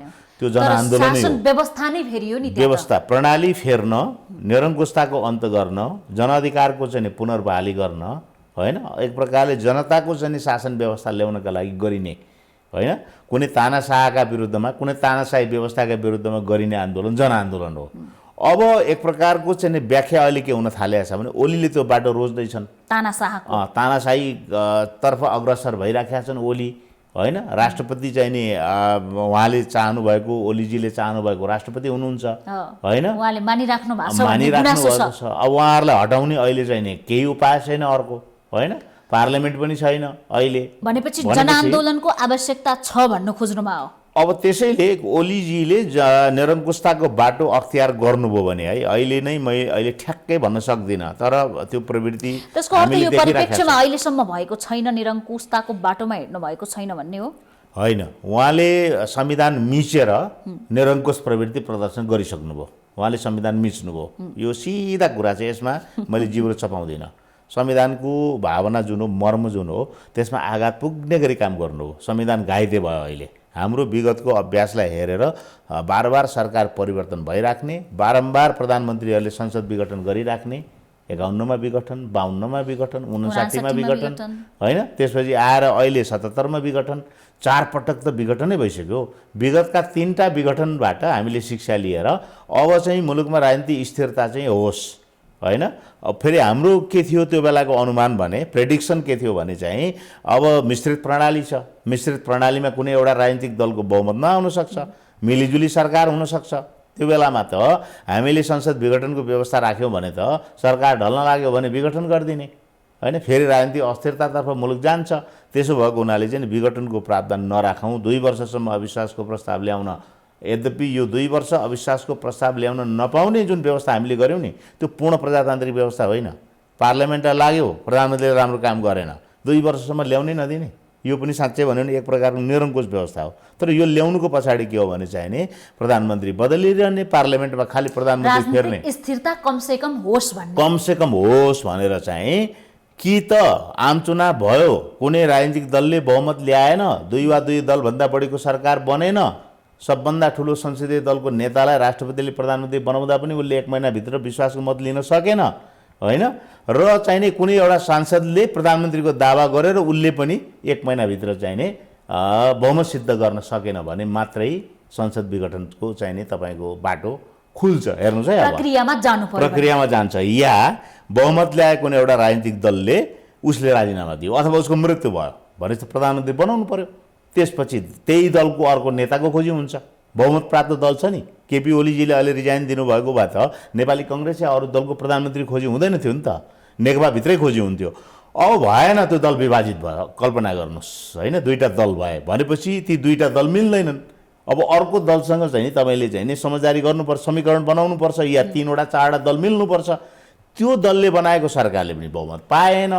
त्यो जनआन्दोलन व्यवस्था नै फेरियो नि, व्यवस्था प्रणाली फेर्न, निरङ्कुशताको अन्त गर्न, जनअधिकारको चाहिँ पुनर्बहाली गर्न, होइन, एक प्रकारले जनताको चाहिँ शासन व्यवस्था ल्याउनका लागि गरिने, होइन, कुनै तानाशाहका विरुद्धमा, कुनै तानाशाही व्यवस्थाका विरुद्धमा गरिने आन्दोलन जनआन्दोलन हो। अब एक प्रकारको चाहिँ व्याख्या अहिले के हुन थालेको छ भने ओलीले त्यो बाटो रोज्दैछन्, तानाशाही तर्फ अग्रसर भइराखेका छन् ओली, होइन। राष्ट्रपति चाहिँ नि उहाँले चाहनु भएको, ओलीजीले चाहनु भएको राष्ट्रपति हुनुहुन्छ, होइन, उहाँले मानिराख्नु भएको छ। अब उहाँहरूलाई हटाउने अहिले चाहिँ नि केही उपाय छैन अर्को, होइन। पार्लियामेन्ट पनि छैन अहिले, भनेपछि जनआन्दोलनको आवश्यकता छ भन्नु खोज्नुमा हो। अब त्यसैले ओलीजीले निरङ्कुशताको बाटो अख्तियार गर्नुभयो भने है, अहिले नै अहिले ठ्याक्कै भन्न सक्दिनँ, तर त्यो प्रवृत्ति त्यसको अर्थ यो परिप्रेक्ष्यमा अहिलेसम्म भएको छैन, निरङ्कुशताको बाटोमा हिँड्नु भएको छैन भन्ने हो होइन। उहाँले संविधान मिचेर निरङ्कुश प्रवृत्ति प्रदर्शन गरिसक्नुभयो, उहाँले संविधान मिच्नुभयो। यो सिधा कुरा चाहिँ यसमा मैले जिब्रो चपाउँदिनँ। संविधानको भावना जुन हो, मर्म जुन हो, त्यसमा आघात पुग्ने गरी काम गर्नु हो। संविधान घाइते भयो अहिले। हाम्रो विगतको अभ्यासलाई हेरेर बार सरकार परिवर्तन भइराख्ने, बारम्बार प्रधानमन्त्रीहरूले संसद विघटन गरिराख्ने, 51मा विघटन, 52मा विघटन, 59मा विघटन, होइन। त्यसपछि आएर अहिले 77मा विघटन, 4 पटक त विघटनै भइसक्यो। विगतका 3टा विघटनबाट हामीले शिक्षा लिएर अब चाहिँ मुलुकमा राजनीति स्थिरता चाहिँ होस्, होइन। अब फेरि हाम्रो के थियो त्यो बेलाको अनुमान भने, प्रेडिक्सन के थियो भने चाहिँ अब मिश्रित प्रणाली छ, मिश्रित प्रणालीमा कुनै एउटा राजनीतिक दलको बहुमत नआउन सक्छ, मिलिजुली सरकार हुनसक्छ। त्यो बेलामा त हामीले संसद विघटनको व्यवस्था राख्यौँ भने त सरकार ढल्न लाग्यो भने विघटन गरिदिने, होइन, फेरि राजनीतिक अस्थिरतातर्फ मुलुक जान्छ। त्यसो भएको हुनाले चाहिँ विघटनको प्रावधान नराखौँ। 2 वर्षसम्म अविश्वासको प्रस्ताव ल्याउन, यद्यपि यो 2 वर्ष अविश्वासको प्रस्ताव ल्याउन नपाउने जुन व्यवस्था हामीले गऱ्यौँ नि, त्यो पूर्ण प्रजातान्त्रिक व्यवस्था होइन। पार्लियामेन्टलाई लाग्यो, प्रधानमन्त्रीले राम्रो काम गरेन, 2 वर्षसम्म ल्याउनै नदिने, यो पनि साँच्चै भन्यो भने एक प्रकारको निरङ्कुश व्यवस्था हो। तर यो ल्याउनुको पछाडि के हो भने चाहिँ नि प्रधानमन्त्री बदलिरहने, पार्लियामेन्टमा खालि प्रधानमन्त्री फेर्ने, स्थिरता कमसेकम होस् भन्ने, कमसेकम होस् भनेर चाहिँ कि त आम चुनाव भयो, कुनै राजनीतिक दलले बहुमत ल्याएन, 2 वा 2 दलभन्दा बढीको सरकार बनेन, सबभन्दा ठुलो संसदीय दलको नेतालाई राष्ट्रपतिले प्रधानमन्त्री बनाउँदा पनि उसले 1 महिनाभित्र विश्वासको मत लिन सकेन, होइन। र चाहिँ नि कुनै एउटा सांसदले प्रधानमन्त्रीको दावा गरेर उसले पनि 1 महिनाभित्र चाहिँ नि बहुमत सिद्ध गर्न सकेन भने मात्रै संसद विघटनको चाहिँ नि तपाईँको बाटो खुल्छ। हेर्नुहोस् है, अब प्रक्रियामा जानु पर्यो, प्रक्रियामा जान्छ, या बहुमत ल्याएको कुनै एउटा राजनीतिक दलले उसले राजीनामा दियो अथवा उसको मृत्यु भयो भने त प्रधानमन्त्री बनाउनु पर्यो। त्यसपछि त्यही दलको अर्को नेताको खोजी हुन्छ। बहुमत प्राप्त दल छ नि, केपी ओलीजीले अहिले रिजाइन दिनुभएको भए त नेपाली कङ्ग्रेस या अरू दलको प्रधानमन्त्री खोजी हुँदैन थियो नि त, नेकपाभित्रै खोजी हुन्थ्यो। अब भएन, त्यो दल विभाजित भयो, कल्पना गर्नुहोस्, होइन, 2टा दल भए भनेपछि ती 2टा दल मिल्दैनन्। अब अर्को दलसँग चाहिँ नि तपाईँले चाहिँ नि समझदारी गर्नुपर्छ, समीकरण बनाउनुपर्छ, या 3वटा 4वटा दल मिल्नुपर्छ। त्यो दलले बनाएको सरकारले पनि बहुमत पाएन।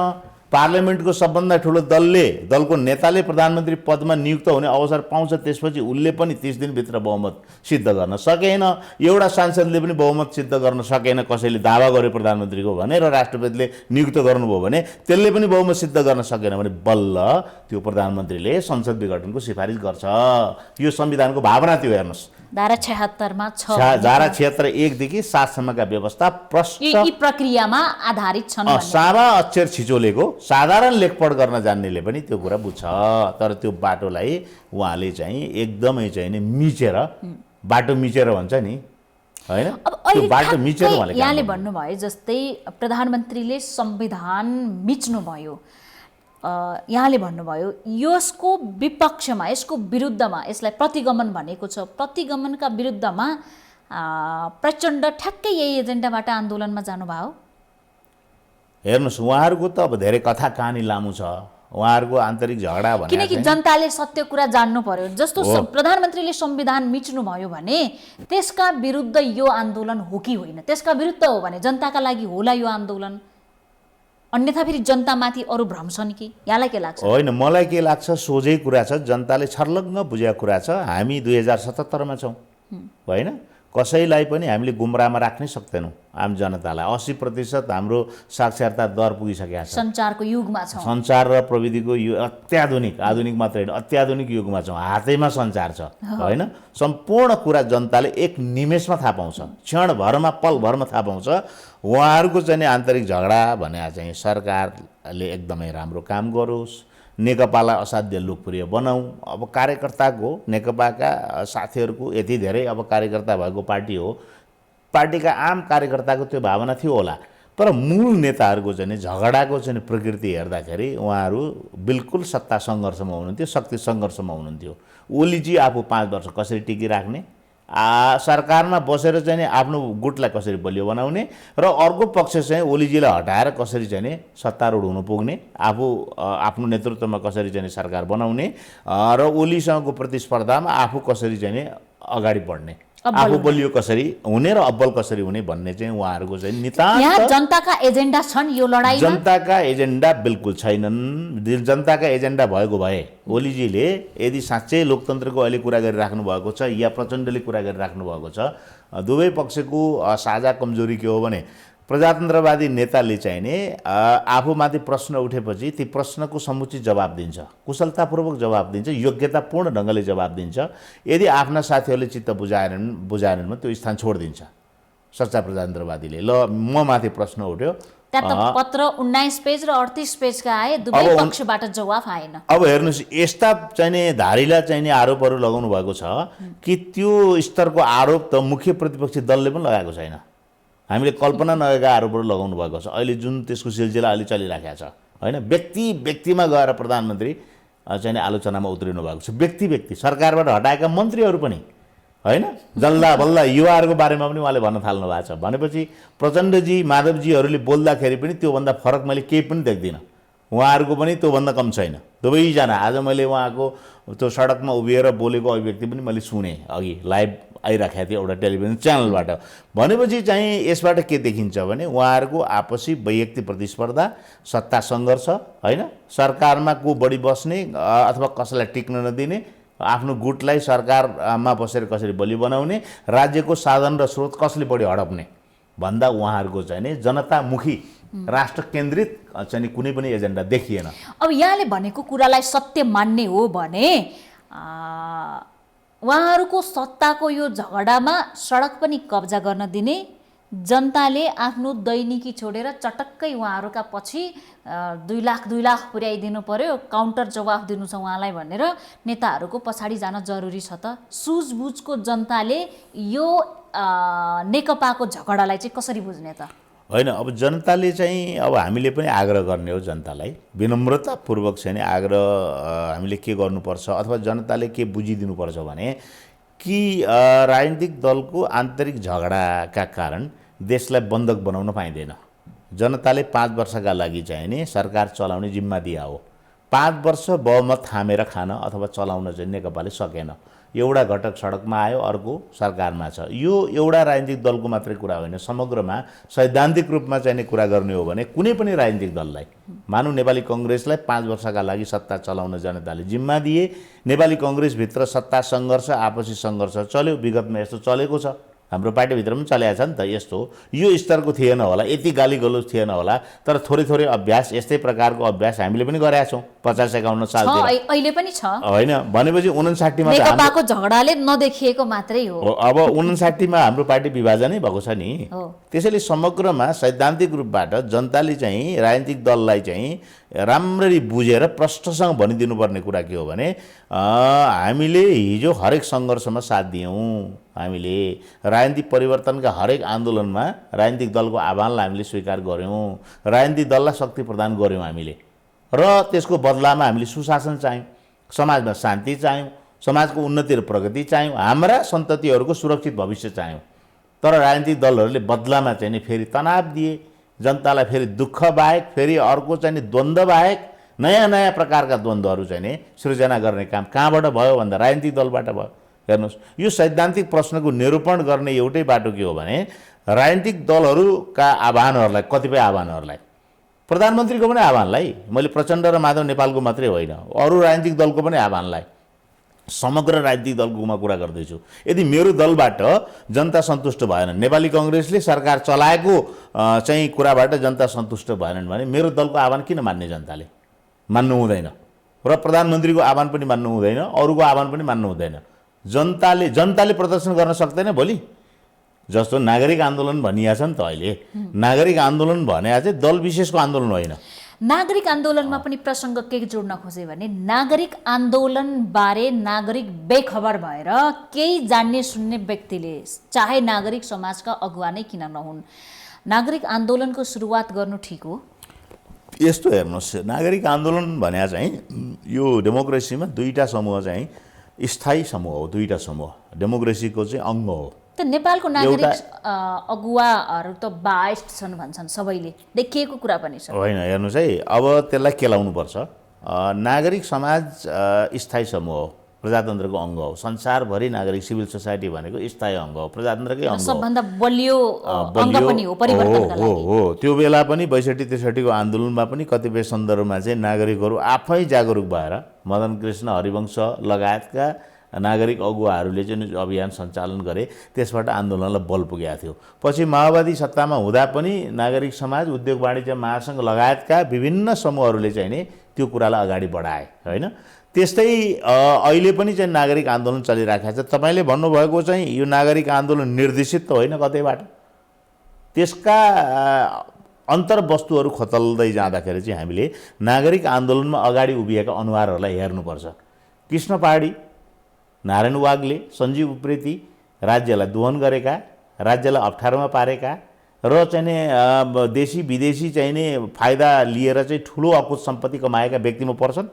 पार्लियामेन्टको सबभन्दा ठुलो दलको नेताले प्रधानमन्त्री पदमा नियुक्त हुने अवसर पाउँछ, त्यसपछि उसले पनि 30 दिनभित्र बहुमत सिद्ध गर्न सकेन। एउटा सांसदले पनि बहुमत सिद्ध गर्न सकेन, कसैले दावा गर्यो प्रधानमन्त्रीको भने र राष्ट्रपतिले नियुक्त गर्नुभयो भने त्यसले पनि बहुमत सिद्ध गर्न सकेन भने बल्ल त्यो प्रधानमन्त्रीले संसद विघटनको सिफारिस गर्छ। यो संविधानको भावना थियो। हेर्नुहोस्, धारा 76 मा छ, धारा 76 1 देखि 7 सम्मका व्यवस्था प्रष्ट यी प्रक्रियामा आधारित छन्। सारा अक्षर छिचोलेको साधारण लेखपढ गर्न जान्नेले पनि त्यो कुरा बुझ्छ। तर त्यो बाटोलाई उहाँले चाहिँ एकदमै चाहिँ नि मिचेर, बाटो मिचेर भन्छ नि, होइन, त्यो बाटो मिचेर उहाँले यहाँले भन्नुभयो जस्तै प्रधानमन्त्रीले संविधान मिच्नुभयो, यहाँले भन्नुभयो यसको विपक्षमा, यसको विरुद्धमा, यसलाई प्रतिगमन भनेको छ, प्रतिगमनका विरुद्धमा प्रचण्ड ठ्याक्कै यही एजेन्डाबाट आन्दोलनमा जानुभयो। हेर्नुहोस्, उहाँहरूको त अब धेरै कथा कहानी लामो छ, उहाँहरूको आन्तरिक झगडा भने, किनकि जनताले सत्य कुरा जान्नु पर्यो। जस्तो प्रधानमन्त्रीले संविधान मिच्नुभयो भने त्यसका विरुद्ध यो आन्दोलन हो कि होइन, त्यसका विरुद्ध हो भने जनताका लागि होला यो आन्दोलन, अन्यथा फेरि जनतामाथि अरू भ्रम छन् कि? यहाँलाई के लाग्छ? होइन, मलाई के लाग्छ, सोझै कुरा छ, जनताले छर्लङ्ग बुझेको कुरा छ। हामी 2077 मा छौँ, होइन, कसैलाई पनि हामीले गुमराहमा राख्नै सक्दैनौँ। आम जनतालाई 80% हाम्रो साक्षरता दर पुगिसकेको छ। सञ्चारको युगमा छौँ, सञ्चार र प्रविधिको यो अत्याधुनिक, आधुनिक मात्र होइन, अत्याधुनिक युगमा छौँ। हातैमा सञ्चार छ, होइन, सम्पूर्ण कुरा जनताले एक निमेषमा थाहा पाउँछ, क्षणभरमा, पलभरमा थाहा पाउँछ। उहाँहरूको चाहिँ आन्तरिक झगडा भने चाहिँ सरकारले एकदमै राम्रो काम गरोस्, नेकपालाई असाध्य लोकप्रिय बनाऊ। अब कार्यकर्ताको, नेकपाका साथीहरूको यति धेरै अब कार्यकर्ता भएको पार्टी हो, पार्टीका आम कार्यकर्ताको त्यो भावना थियो होला, तर मूल नेताहरूको चाहिँ झगडाको चाहिँ प्रकृति हेर्दाखेरि उहाँहरू बिल्कुल सत्ता सङ्घर्षमा हुनुहुन्थ्यो, शक्ति सङ्घर्षमा हुनुहुन्थ्यो। ओलीजी आफू 5 वर्ष कसरी टिकिराख्ने, सरकारमा बसेर चाहिँ आफ्नो गुटलाई कसरी बलियो बनाउने, र अर्को पक्ष चाहिँ ओलीजीलाई हटाएर कसरी चाहिँ सत्तारूढ हुनु पुग्ने, आफू आफ्नो नेतृत्वमा कसरी चाहिँ सरकार बनाउने, र ओलीसँगको प्रतिस्पर्धामा आफू कसरी चाहिँ अगाडि बढ्ने, आफू बलियो कसरी हुने र अब्बल कसरी हुने भन्ने चाहिँ उहाँहरूको चाहिँ नितान्त। यहाँ जनताका एजेन्डा छन् यो लडाईमा? जनताका एजेन्डा बिल्कुल छैनन्। जनताका एजेन्डा भएको भए ओलीजीले यदि साँच्चै लोकतन्त्रको अहिले कुरा गरिराख्नु भएको छ या प्रचण्डले कुरा गरिराख्नु भएको छ, दुवै पक्षको साझा कमजोरी के हो भने प्रजातन्त्रवादी नेताले चाहिँ नि आफूमाथि प्रश्न उठेपछि ती प्रश्नको समुचित जवाब दिन्छ, कुशलतापूर्वक जवाब दिन्छ, योग्यतापूर्ण ढङ्गले जवाब दिन्छ। यदि आफ्ना साथीहरूले चित्त बुझाएनन् भने त्यो स्थान छोडिदिन्छ सच्चा प्रजातन्त्रवादीले। ल, म माथि प्रश्न उठ्यो, त्यहाँ त पत्र 19 पेज र 38 पेजका आए, दुवै पक्षबाट जवाफ आएन। अब हेर्नुहोस्, यस्ता चाहिँ नि धारिला चाहिँ नि आरोपहरू लगाउनु भएको छ कि त्यो स्तरको आरोप त मुख्य प्रतिपक्षी दलले पनि लगाएको छैन। हामीले कल्पना नगरेका आरोपहरू लगाउनु भएको छ। अहिले जुन त्यसको सिलसिला अहिले चलिराखेको छ, होइन, व्यक्तिमा गएर प्रधानमन्त्री चाहिँ आलोचनामा उत्रिनु भएको छ। व्यक्ति सरकारबाट हटाएका मन्त्रीहरू पनि होइन जल्दा बल्दा युवाहरूको बारेमा पनि उहाँले भन्न थाल्नु भएको छ भनेपछि प्रचण्डजी माधवजीहरूले बोल्दाखेरि पनि त्योभन्दा फरक मैले केही पनि देख्दिनँ उहाँहरूको पनि त्योभन्दा कम छैन दुवैजना आज मैले उहाँको त्यो सडकमा उभिएर बोलेको अभिव्यक्ति पनि मैले सुने अघि लाइभ आइराखेको थियो एउटा टेलिभिजन च्यानलबाट भनेपछि चाहिँ यसबाट के देखिन्छ भने उहाँहरूको आपसी वैयक्तिक प्रतिस्पर्धा सत्ता सङ्घर्ष होइन सरकारमा को बढी बस्ने अथवा कसैलाई टिक्न नदिने आफ्नो गुटलाई सरकारमा बसेर कसरी बलियो बनाउने राज्यको साधन र स्रोत कसले बढी हडप्ने भन्दा उहाँहरूको चाहिँ नि जनतामुखी राष्ट्र केन्द्रित चाहिँ कुनै पनि एजेन्डा देखिएन। अब यहाँले भनेको कुरालाई सत्य मान्ने हो भने उहाँहरूको सत्ताको यो झगडामा सडक पनि कब्जा गर्न दिने जनताले आफ्नो दैनिकी छोडेर चटक्कै उहाँहरूका पछि 2 लाख पुर्याइदिनु पर्यो काउन्टर जवाफ दिनु छ उहाँलाई भनेर नेताहरूको पछाडि जान जरुरी छ त सुझबुझको जनताले यो नेकपाको झगडालाई चाहिँ कसरी बुझ्ने त होइन अब जनताले चाहिँ अब हामीले पनि आग्रह गर्ने हो जनतालाई विनम्रतापूर्वक चाहिँ नि आग्रह हामीले के गर्नुपर्छ अथवा जनताले के बुझिदिनुपर्छ भने कि राजनीतिक दलको आन्तरिक झगडाका कारण देशलाई बन्धक बनाउन पाइँदैन जनताले 5 वर्षका लागि चाहिँ नि सरकार चलाउने जिम्मा दिया हो 5 वर्ष बहुमत थामेर खान अथवा चलाउन चाहिँ नेकपाले सकेन एउटा घटक सडकमा आयो अर्को सरकारमा छ यो एउटा राजनीतिक दलको मात्रै कुरा होइन समग्रमा सैद्धान्तिक रूपमा चाहिने कुरा गर्ने हो भने कुनै पनि राजनीतिक दललाई मानौ नेपाली कङ्ग्रेसलाई 5 वर्षका लागि सत्ता चलाउन जनताले जिम्मा दिए नेपाली कङ्ग्रेसभित्र सत्ता सङ्घर्ष आपसी सङ्घर्ष चल्यो विगतमा यस्तो चलेको छ हाम्रो पार्टीभित्र पनि चलेको छ नि त यस्तो यो स्तरको थिएन होला यति गाली गलोज थिएन होला तर थोरै थोरै अभ्यास यस्तै प्रकारको अभ्यास हामीले पनि गरेका छौँ 50-51 सालतिर अहिले पनि छ होइन भनेपछि 59 मा नेकपाको झगडाले नदेखिएको मात्रै हो अब 59 मा हाम्रो पार्टी विभाजनै भएको छ नि त्यसैले समग्रमा सैद्धान्तिक रूपबाट जनताले चाहिँ राजनीतिक दललाई चाहिँ राम्ररी बुझेर प्रष्टसँग भनिदिनु पर्ने कुरा के हो भने हामीले हिजो हरेक सङ्घर्षमा साथ दियौँ हामीले राजनीतिक परिवर्तनका हरेक आन्दोलनमा राजनीतिक दलको आह्वानलाई हामीले स्वीकार गर्यौँ राजनीतिक दललाई शक्ति प्रदान गर्यौँ हामीले र त्यसको बदलामा हामीले सुशासन चाह्यौँ समाजमा शान्ति चाह्यौँ समाजको उन्नति र प्रगति चाह्यौँ हाम्रा सन्ततिहरूको सुरक्षित भविष्य चाह्यौँ तर राजनीतिक दलहरूले बदलामा चाहिँ नि फेरि तनाव दिए जनतालाई फेरि दुःख बाहेक फेरि अर्को चाहिँ नि द्वन्द्व बाहेक नयाँ नयाँ प्रकारका द्वन्द्वहरू चाहिँ नि सृजना गर्ने काम कहाँबाट भयो भन्दा राजनीतिक दलबाट भयो हेर्नुहोस् यो सैद्धान्तिक प्रश्नको निरूपण गर्ने एउटै बाटो के हो भने राजनीतिक दलहरूका आह्वानहरूलाई कतिपय आह्वानहरूलाई प्रधानमन्त्रीको पनि आह्वानलाई मैले प्रचण्ड र माधव नेपालको मात्रै होइन अरू राजनीतिक दलको पनि आह्वानलाई समग्र राजनीतिक दलकोमा कुरा गर्दैछु यदि मेरो दलबाट जनता सन्तुष्ट भएन नेपाली कङ्ग्रेसले सरकार चलाएको चाहिँ कुराबाट जनता सन्तुष्ट भएनन् भने मेरो दलको आह्वान किन मान्ने जनताले मान्नु हुँदैन र प्रधानमन्त्रीको आह्वान पनि मान्नु हुँदैन अरूको आह्वान पनि मान्नु हुँदैन जनताले प्रदर्शन गर्न सक्दैन भोलि जस्तो नागरिक आन्दोलन भनिया छ नि त अहिले नागरिक आन्दोलन भने चाहिँ दल विशेषको आन्दोलन होइन नागरिक आन्दोलनमा पनि प्रसङ्ग के जोड्न खोजे भने नागरिक आन्दोलन बारे नागरिक बेखबर भएर केही जान्ने सुन्ने व्यक्तिले चाहे नागरिक समाजका अगुवा नै किन नहुन् नागरिक आन्दोलनको सुरुवात गर्नु ठिक हो यस्तो हेर्नुहोस् नागरिक आन्दोलन भने चाहिँ यो डेमोक्रेसीमा दुईटा समूह चाहिँ स्थायी समूह हो दुईटा समूह डेमोक्रेसीको चाहिँ अङ्ग हो त नेपालको नागरिक अगुवाहरू त बाइस्ड छन् भन्छन् सबैले देखिएको कुरा पनि छ होइन हेर्नुहोस् है अब त्यसलाई केलाउनुपर्छ नागरिक समाज स्थायी समूह हो प्रजातन्त्रको अङ्ग हो संसारभरि नागरिक सिभिल सोसाइटी भनेको स्थायी अङ्ग हो प्रजातन्त्रकै अङ्ग हो सबभन्दा बलियो अङ्ग पनि हो परिवर्तनका लागि हो त्यो बेला पनि 62-63 को आन्दोलनमा पनि कतिपय सन्दर्भमा चाहिँ नागरिकहरू आफै जागरुक भएर मदन कृष्ण हरिवंश लगायतका नागरिक अगुवाहरूले चाहिँ अभियान सञ्चालन गरे त्यसबाट आन्दोलनलाई बल पुगेको थियो पछि माओवादी सत्तामा हुँदा पनि नागरिक समाज उद्योग वाणिज्य महासङ्घ लगायतका विभिन्न समूहहरूले चाहिँ नि त्यो कुरालाई अगाडि बढाए होइन त्यस्तै अहिले पनि चाहिँ नागरिक आन्दोलन चलिरहेको छ तपाईले भन्नुभएको चाहिँ यो नागरिक आन्दोलन निर्देशित त होइन कतैबाट त्यसका अन्तर्वस्तुहरू खोतल्दै जाँदाखेरि चाहिँ हामीले नागरिक आन्दोलनमा अगाडि उभिएका अनुहारहरूलाई हेर्नुपर्छ कृष्ण पहाडी नारायण वाग्ले सञ्जीव उप्रेती राज्यलाई दोहन गरेका राज्यलाई अप्ठ्यारोमा पारेका र चाहिँ देशी विदेशी चाहिँ नि फाइदा लिएर चाहिँ ठुलो अकुत सम्पत्ति कमाएका व्यक्तिमा पर्छन्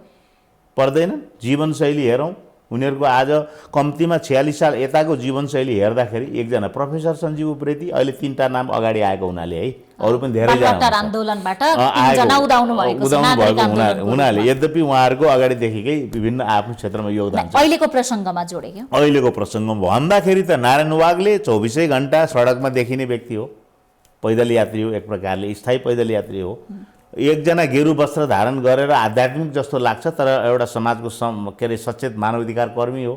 पर्दैनन् जीवनशैली हेरौँ उनीहरूको आज कम्तीमा 46 साल यताको जीवनशैली हेर्दाखेरि एकजना प्रोफेसर सञ्जीव उप्रेती अहिले 3टा नाम अगाडि आएको हुनाले है अरू पनि धेरै बालबाटार आन्दोलनबाट तीनजना उदाउनु भएको छ नागरिक आन्दोलन हुनाले यद्यपि उहाँहरूको अगाडिदेखिकै विभिन्न आफ्नो क्षेत्रमा योगदान छ। अहिलेको प्रसङ्गमा जोडे के अहिलेको प्रसङ्गमा भन्दाखेरि त नारायण वाग्ले 24 घण्टा सडकमा देखिने व्यक्ति हो, पैदल यात्री हो, एक प्रकारले स्थायी पैदल यात्री हो। एकजना गेरु वस्त्र धारण गरेर आध्यात्मिक जस्तो लाग्छ तर एउटा समाजको के अरे सचेत मानवाधिकार कर्मी हो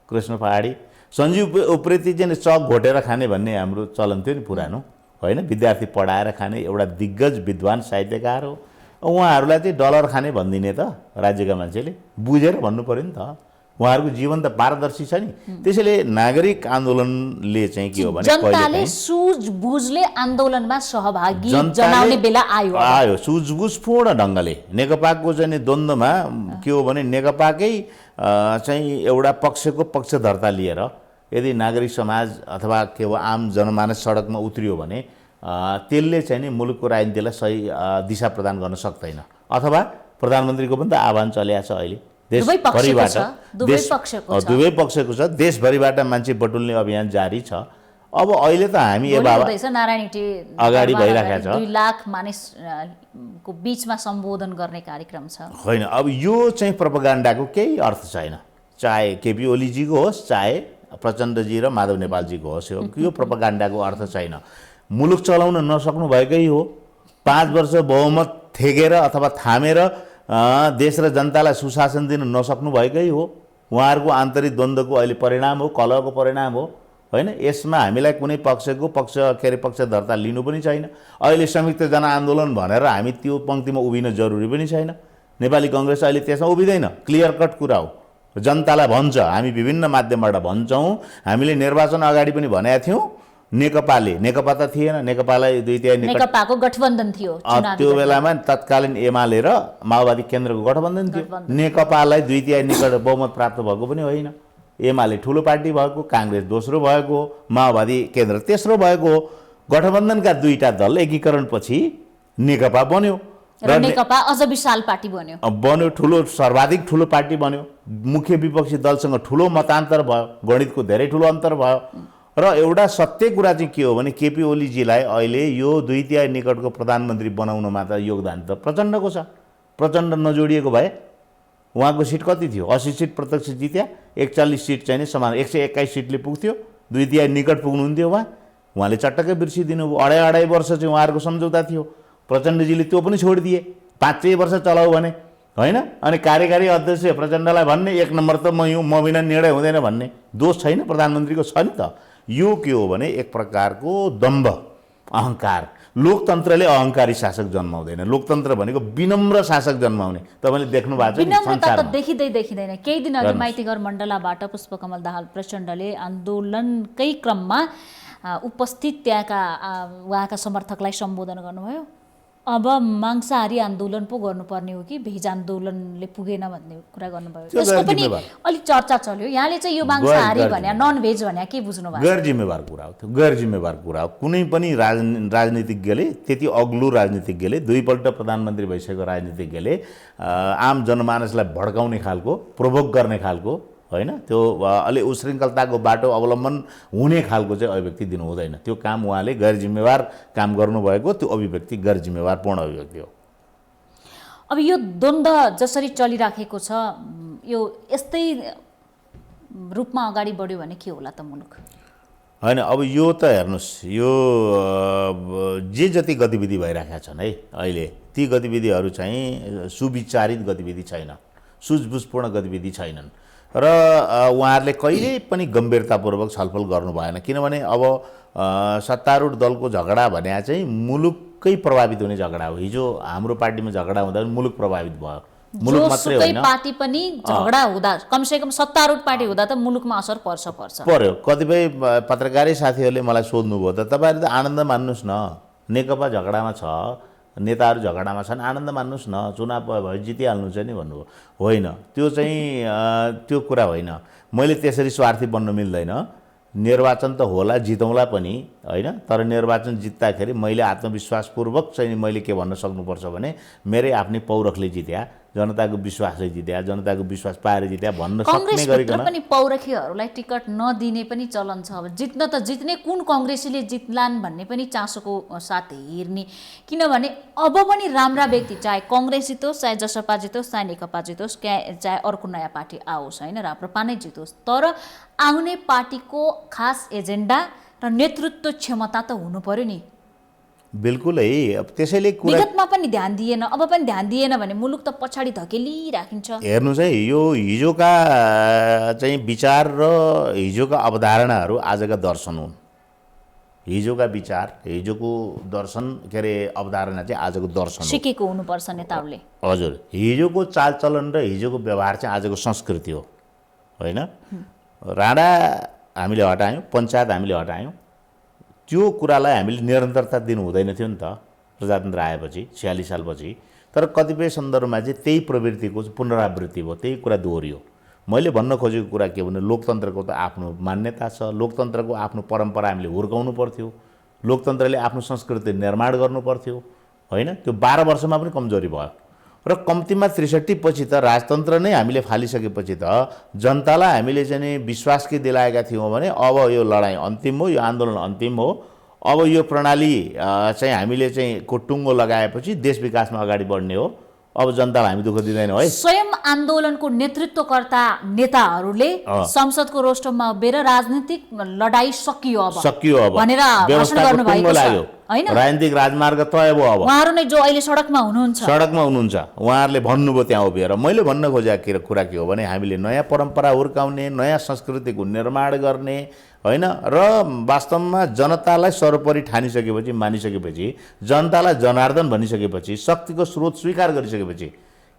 कृष्ण पहाडी। सञ्जीव उप्रेती चाहिँ चक घोटेर खाने भन्ने हाम्रो चलन थियो नि पुरानो, होइन, विद्यार्थी पढाएर खाने एउटा दिग्गज विद्वान साहित्यकार हो। उहाँहरूलाई चाहिँ डलर खाने भनिदिने त राज्यका मान्छेले बुझेर भन्नु पर्यो नि त। उहाँहरूको जीवन त पारदर्शी छ नि। त्यसैले नागरिक आन्दोलनले चाहिँ के हो भने जनताले सुझबुझले आन्दोलनमा सहभागी जनाउने बेला आयो सुझबुझपूर्ण ढङ्गले नेकपाको चाहिँ द्वन्द्वमा के हो भने नेकपाकै चाहिँ एउटा पक्षको पक्षधर्ता लिएर यदि नागरिक समाज अथवा के हो आम जनमानस सडकमा उत्रियो भने त्यसले चाहिँ नि मुलुकको राजनीतिलाई सही दिशा प्रदान गर्न सक्दैन। अथवा प्रधानमन्त्रीको पनि त आह्वान चलिएको छ अहिले देशभरिबाट, दुवै पक्षको छ, देशभरिबाट मान्छे बटुल्ने अभियान जारी छ। अब अहिले त हामी अगाडि भइरहेको छ 2 लाख मानिसको बीचमा सम्बोधन गर्ने कार्यक्रम छ। होइन, अब यो चाहिँ प्रोपागान्डाको केही अर्थ छैन, चाहे केपी ओलीजीको होस् चाहे प्रचण्डजी र माधव नेपालजीको होस्, यो प्रोपागान्डाको अर्थ छैन। मुलुक चलाउन नसक्नु भएकै हो, 5 वर्ष बहुमत थेगेर अथवा थामेर देश र जनतालाई सुशासन दिन नसक्नु भएकै हो। उहाँहरूको आन्तरिक द्वन्द्वको अहिले परिणाम हो, कलहको परिणाम हो, होइन। यसमा हामीलाई कुनै पक्षको पक्षधर्ता लिनु पनि छैन। अहिले संयुक्त जनआन्दोलन भनेर हामी त्यो पङ्क्तिमा उभिन जरुरी पनि छैन। नेपाली कङ्ग्रेस अहिले त्यसमा उभिँदैन, क्लियर कट कुरा हो। जनतालाई भन्छ, हामी विभिन्न माध्यमबाट भन्छौँ। हामीले निर्वाचन अगाडि पनि भनेका थियौँ, नेकपा त थिएन, नेकपालाई 2/3 नेकपाको गठबन्धन थियो त्यो बेलामा, तत्कालीन एमाले र माओवादी केन्द्रको गठबन्धन थियो। नेकपालाई 2/3 निकट बहुमत प्राप्त भएको पनि होइन। एमाले ठुलो पार्टी भएको, काङ्ग्रेस दोस्रो भएको, माओवादी केन्द्र तेस्रो भएको। गठबन्धनका 2टा दल एकीकरणपछि नेकपा बन्यो र नेकपा अझ विशाल पार्टी बन्यो, ठुलो सर्वाधिक ठुलो पार्टी बन्यो। मुख्य विपक्षी दलसँग ठुलो मतान्तर भयो, गणितको धेरै ठुलो अन्तर भयो। र एउटा सत्य कुरा चाहिँ के हो भने केपी ओलीजीलाई अहिले यो 2/3 निकटको प्रधानमन्त्री बनाउनमा त योगदान त प्रचण्डको छ। प्रचण्ड नजोडिएको भए उहाँको सिट कति थियो? 80 सिट प्रत्यक्ष जित्या, 41 सिट चाहिँ समान 121 सिटले पुग्थ्यो। 2/3 निकट पुग्नुहुन्थ्यो उहाँले चट्टक्कै बिर्सिदिनु भयो। अढाई वर्ष चाहिँ उहाँहरूको सम्झौता थियो। प्रचण्डजीले त्यो पनि छोडिदिए, 5 वर्ष चलाऊ भने, होइन। अनि कार्यकारी अध्यक्ष प्रचण्डलाई भन्ने 1 नम्बर त म बिना निर्णय हुँदैन भन्ने दोष छैन प्रधानमन्त्रीको? छ नि त। यो के हो भने एक प्रकारको दम्भ, अहङ्कार। लोकतन्त्रले अहङ्कारी शासक जन्माउँदैन। लोकतन्त्र भनेको विनम्र शासक जन्माउने। तपाईँले देख्नु भएको छ विनम्रता त देखिँदैन। केही दिन अघि माइतीघर मण्डलाबाट पुष्पकमल दाहाल प्रचण्डले आन्दोलनकै क्रममा उपस्थित त्यहाँका उहाँका समर्थकलाई सम्बोधन गर्नुभयो। अब मांसाहारी आन्दोलन पो गर्नुपर्ने हो कि भेज आन्दोलनले पुगेन भन्ने कुरा गर्नुभयो। त्यसको पनि अलिक चर्चा चल्यो। यहाँले चाहिँ यो मांसाहारी भन्या नन भेज भन्या के बुझ्नु भएको? गैर जिम्मेवार कुरा हो त्यो, गैर जिम्मेवार कुरा हो। कुनै पनि राजनीतिज्ञले, त्यति अग्लो राजनीतिज्ञले, 2 पल्ट प्रधानमन्त्री भइसकेको राजनीतिज्ञले आम जनमानसलाई भड्काउने खालको, प्रोभोक गर्ने खालको, होइन, त्यो अलि उशृङ्खलताको बाटो अवलम्बन हुने खालको चाहिँ अभिव्यक्ति दिनु हुँदैन। त्यो काम उहाँले गैर जिम्मेवार काम गर्नुभएको, त्यो अभिव्यक्ति गैर जिम्मेवारपूर्ण अभिव्यक्ति हो। अब यो द्वन्द्व जसरी चलिराखेको छ, यो यस्तै रूपमा अगाडि बढ्यो भने के होला त मुलुक? होइन, अब यो त हेर्नुहोस्, यो जे जति गतिविधि भइरहेका छन् है अहिले, ती गतिविधिहरू चाहिँ सुविचारित गतिविधि छैन, सुझबुझपूर्ण गतिविधि छैनन्। र उहाँहरूले कहिल्यै पनि गम्भीरतापूर्वक छलफल गर्नु भएन। किनभने अब सत्तारूढ दलको झगडा भने चाहिँ मुलुकै प्रभावित हुने झगडा हो। हिजो हाम्रो पार्टीमा झगडा हुँदा मुलुक प्रभावित भयो। मुलुक मात्रै होइन, पार्टी पनि झगडा हुँदा, कमसेकम सत्तारूढ पार्टी हुँदा त मुलुकमा असर पर्यो। कतिपय पत्रकारी साथीहरूले मलाई सोध्नुभयो, त तपाईँहरूले त आनन्द मान्नुहोस् न, नेकपा झगडामा छ, नेताहरू झगडामा छन्, आनन्द मान्नुहोस् न, चुनाव भयो जितिहाल्नु चाहिँ नि भन्नुभयो। होइन, त्यो चाहिँ त्यो कुरा होइन। मैले त्यसरी स्वार्थी बन्न मिल्दैन। निर्वाचन त होला, जितौँला पनि, होइन। तर निर्वाचन जित्दाखेरि मैले आत्मविश्वासपूर्वक चाहिँ मैले के भन्न सक्नुपर्छ भने मेरै आफ्नै पौरखले जित्या, जनताको विश्वासले जित्या, जनताको विश्वास पाएर जित्या भन्न सक्ने कङ्ग्रेसभित्र गरिकन पनि पौरखीहरूलाई टिकट नदिने पनि चलन छ। अब जित्न त जित्ने, कुन कङ्ग्रेसीले जित्लान् भन्ने पनि चासोको साथ हेर्ने। किनभने अब पनि राम्रा व्यक्ति, चाहे कङ्ग्रेस जितोस्, चाहे जसपा जितोस्, चाहे नेकपा जितोस्, चाहे अर्को नयाँ पार्टी आओस्, होइन, राप्रपा नै जितोस्, तर आउने पार्टीको खास एजेन्डा र नेतृत्व क्षमता त हुनु पर्यो नि। बिल्कुल है। अब त्यसैले कुरा विगतमा पनि ध्यान दिएन, अब पनि ध्यान दिएन भने मुलुक त पछाडि धकेलिराखिन्छ। हेर्नुहोस् है, यो हिजोका चाहिँ विचार र हिजोका अवधारणाहरू आजका दर्शन हुन्। हिजोका विचार, हिजोको दर्शन के अरे अवधारणा चाहिँ आजको दर्शन हो। सिकेको हुनुपर्छ नेताहरूले। हजुर, हिजोको चालचलन र हिजोको व्यवहार चाहिँ आजको संस्कृति हो, होइन। राणा हामीले हटायौँ, पञ्चायत हामीले हटायौँ, त्यो कुरालाई हामीले निरन्तरता दिनु हुँदैन थियो नि त प्रजातन्त्र आएपछि 46 सालपछि। तर कतिपय सन्दर्भमा चाहिँ त्यही प्रवृत्तिको पुनरावृत्ति भयो, त्यही कुरा दोहोरियो। मैले भन्न खोजेको कुरा के भने लोकतन्त्रको त आफ्नो मान्यता छ, लोकतन्त्रको आफ्नो परम्परा हामीले हुर्काउनु पर्थ्यो, लोकतन्त्रले आफ्नो संस्कृति निर्माण गर्नु पर्थ्यो, होइन। त्यो 12 वर्षमा पनि कमजोरी भयो र कम्तीमा 63 पछि त राजतन्त्र नै हामीले फालिसकेपछि त जनतालाई हामीले चाहिँ नि विश्वास के दिलाएका थियौँ भने अब यो लडाइँ अन्तिम हो, यो आन्दोलन अन्तिम हो, अब यो प्रणाली चाहिँ हामीले चाहिँ टुङ्गो लगाएपछि देश विकासमा अगाडि बढ्ने हो, अब जनतालाई हामी दुःख दिँदैनौँ है। स्वयं आन्दोलनको नेतृत्वकर्ता नेताहरूले संसदको रोस्टरमा उभिएर राजनीतिक लडाई सकियो अब भनेर भाषण गर्नुभएको छ, होइन। राजनीतिक राजमार्ग तय भयो। अब उहाँहरू नै जो अहिले सडकमा हुनुहुन्छ, उहाँहरूले भन्नुभयो त्यहाँ उभिएर। मैले भन्न खोजेको कुरा के हो भने हामीले नयाँ परम्परा हुर्काउने, नयाँ संस्कृतिको निर्माण गर्ने, होइन, र वास्तवमा जनतालाई सर्वोपरि ठानिसकेपछि, मानिसकेपछि, जनतालाई जनार्दन भनिसकेपछि, शक्तिको स्रोत स्वीकार गरिसकेपछि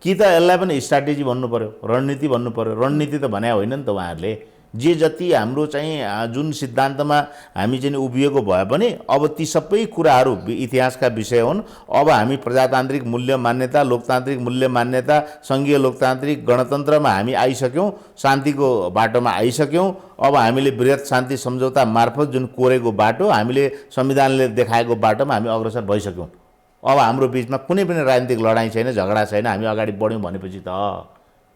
कि त यसलाई पनि स्ट्राटेजी भन्नु पर्यो, रणनीति भन्नु पर्यो। रणनीति त भने होइन नि त उहाँहरूले। जे जति हाम्रो चाहिँ जुन सिद्धान्तमा हामी चाहिँ उभिएको भए पनि अब ती सबै कुराहरू इतिहासका विषय हुन्। अब हामी प्रजातान्त्रिक मूल्य मान्यता, लोकतान्त्रिक मूल्य मान्यता, सङ्घीय लोकतान्त्रिक गणतन्त्रमा हामी आइसक्यौँ, शान्तिको बाटोमा आइसक्यौँ। अब हामीले बृहत शान्ति सम्झौता मार्फत जुन कोरेको बाटो, हामीले संविधानले देखाएको बाटोमा हामी अग्रसर भइसक्यौँ। अब हाम्रो बिचमा कुनै पनि राजनीतिक लडाइँ छैन, झगडा छैन, हामी अगाडि बढ्यौँ भनेपछि त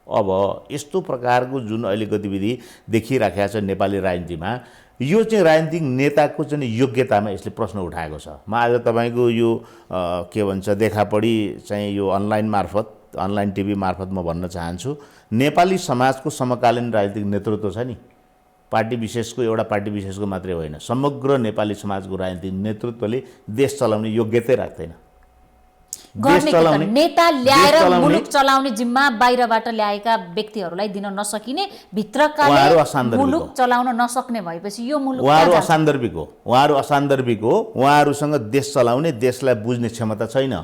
अब यस्तो प्रकारको जुन अहिले गतिविधि देखिराखेको छ नेपाली राजनीतिमा, यो चाहिँ राजनीतिक नेताको चाहिँ योग्यतामा यसले प्रश्न उठाएको छ। म आज तपाईँको यो के भन्छ देखापडी चाहिँ यो अनलाइन टिभी मार्फत म भन्न चाहन्छु, नेपाली समाजको समकालीन राजनीतिक नेतृत्व छ नि, पार्टी विशेषको एउटा पार्टी विशेषको मात्रै होइन, समग्र नेपाली समाजको राजनीतिक नेतृत्वले देश चलाउने योग्यतै राख्दैन। नेता ल्याएर मुलुक चलाउने जिम्मा बाहिरबाट ल्याएका व्यक्तिहरूलाई दिन नसकिने, भित्रकाले मुलुक चलाउन नसक्ने भएपछि यो मुलुक उहाँहरू असान्दर्भिक हो। उहाँहरूसँग देश चलाउने, देशलाई बुझ्ने क्षमता छैन।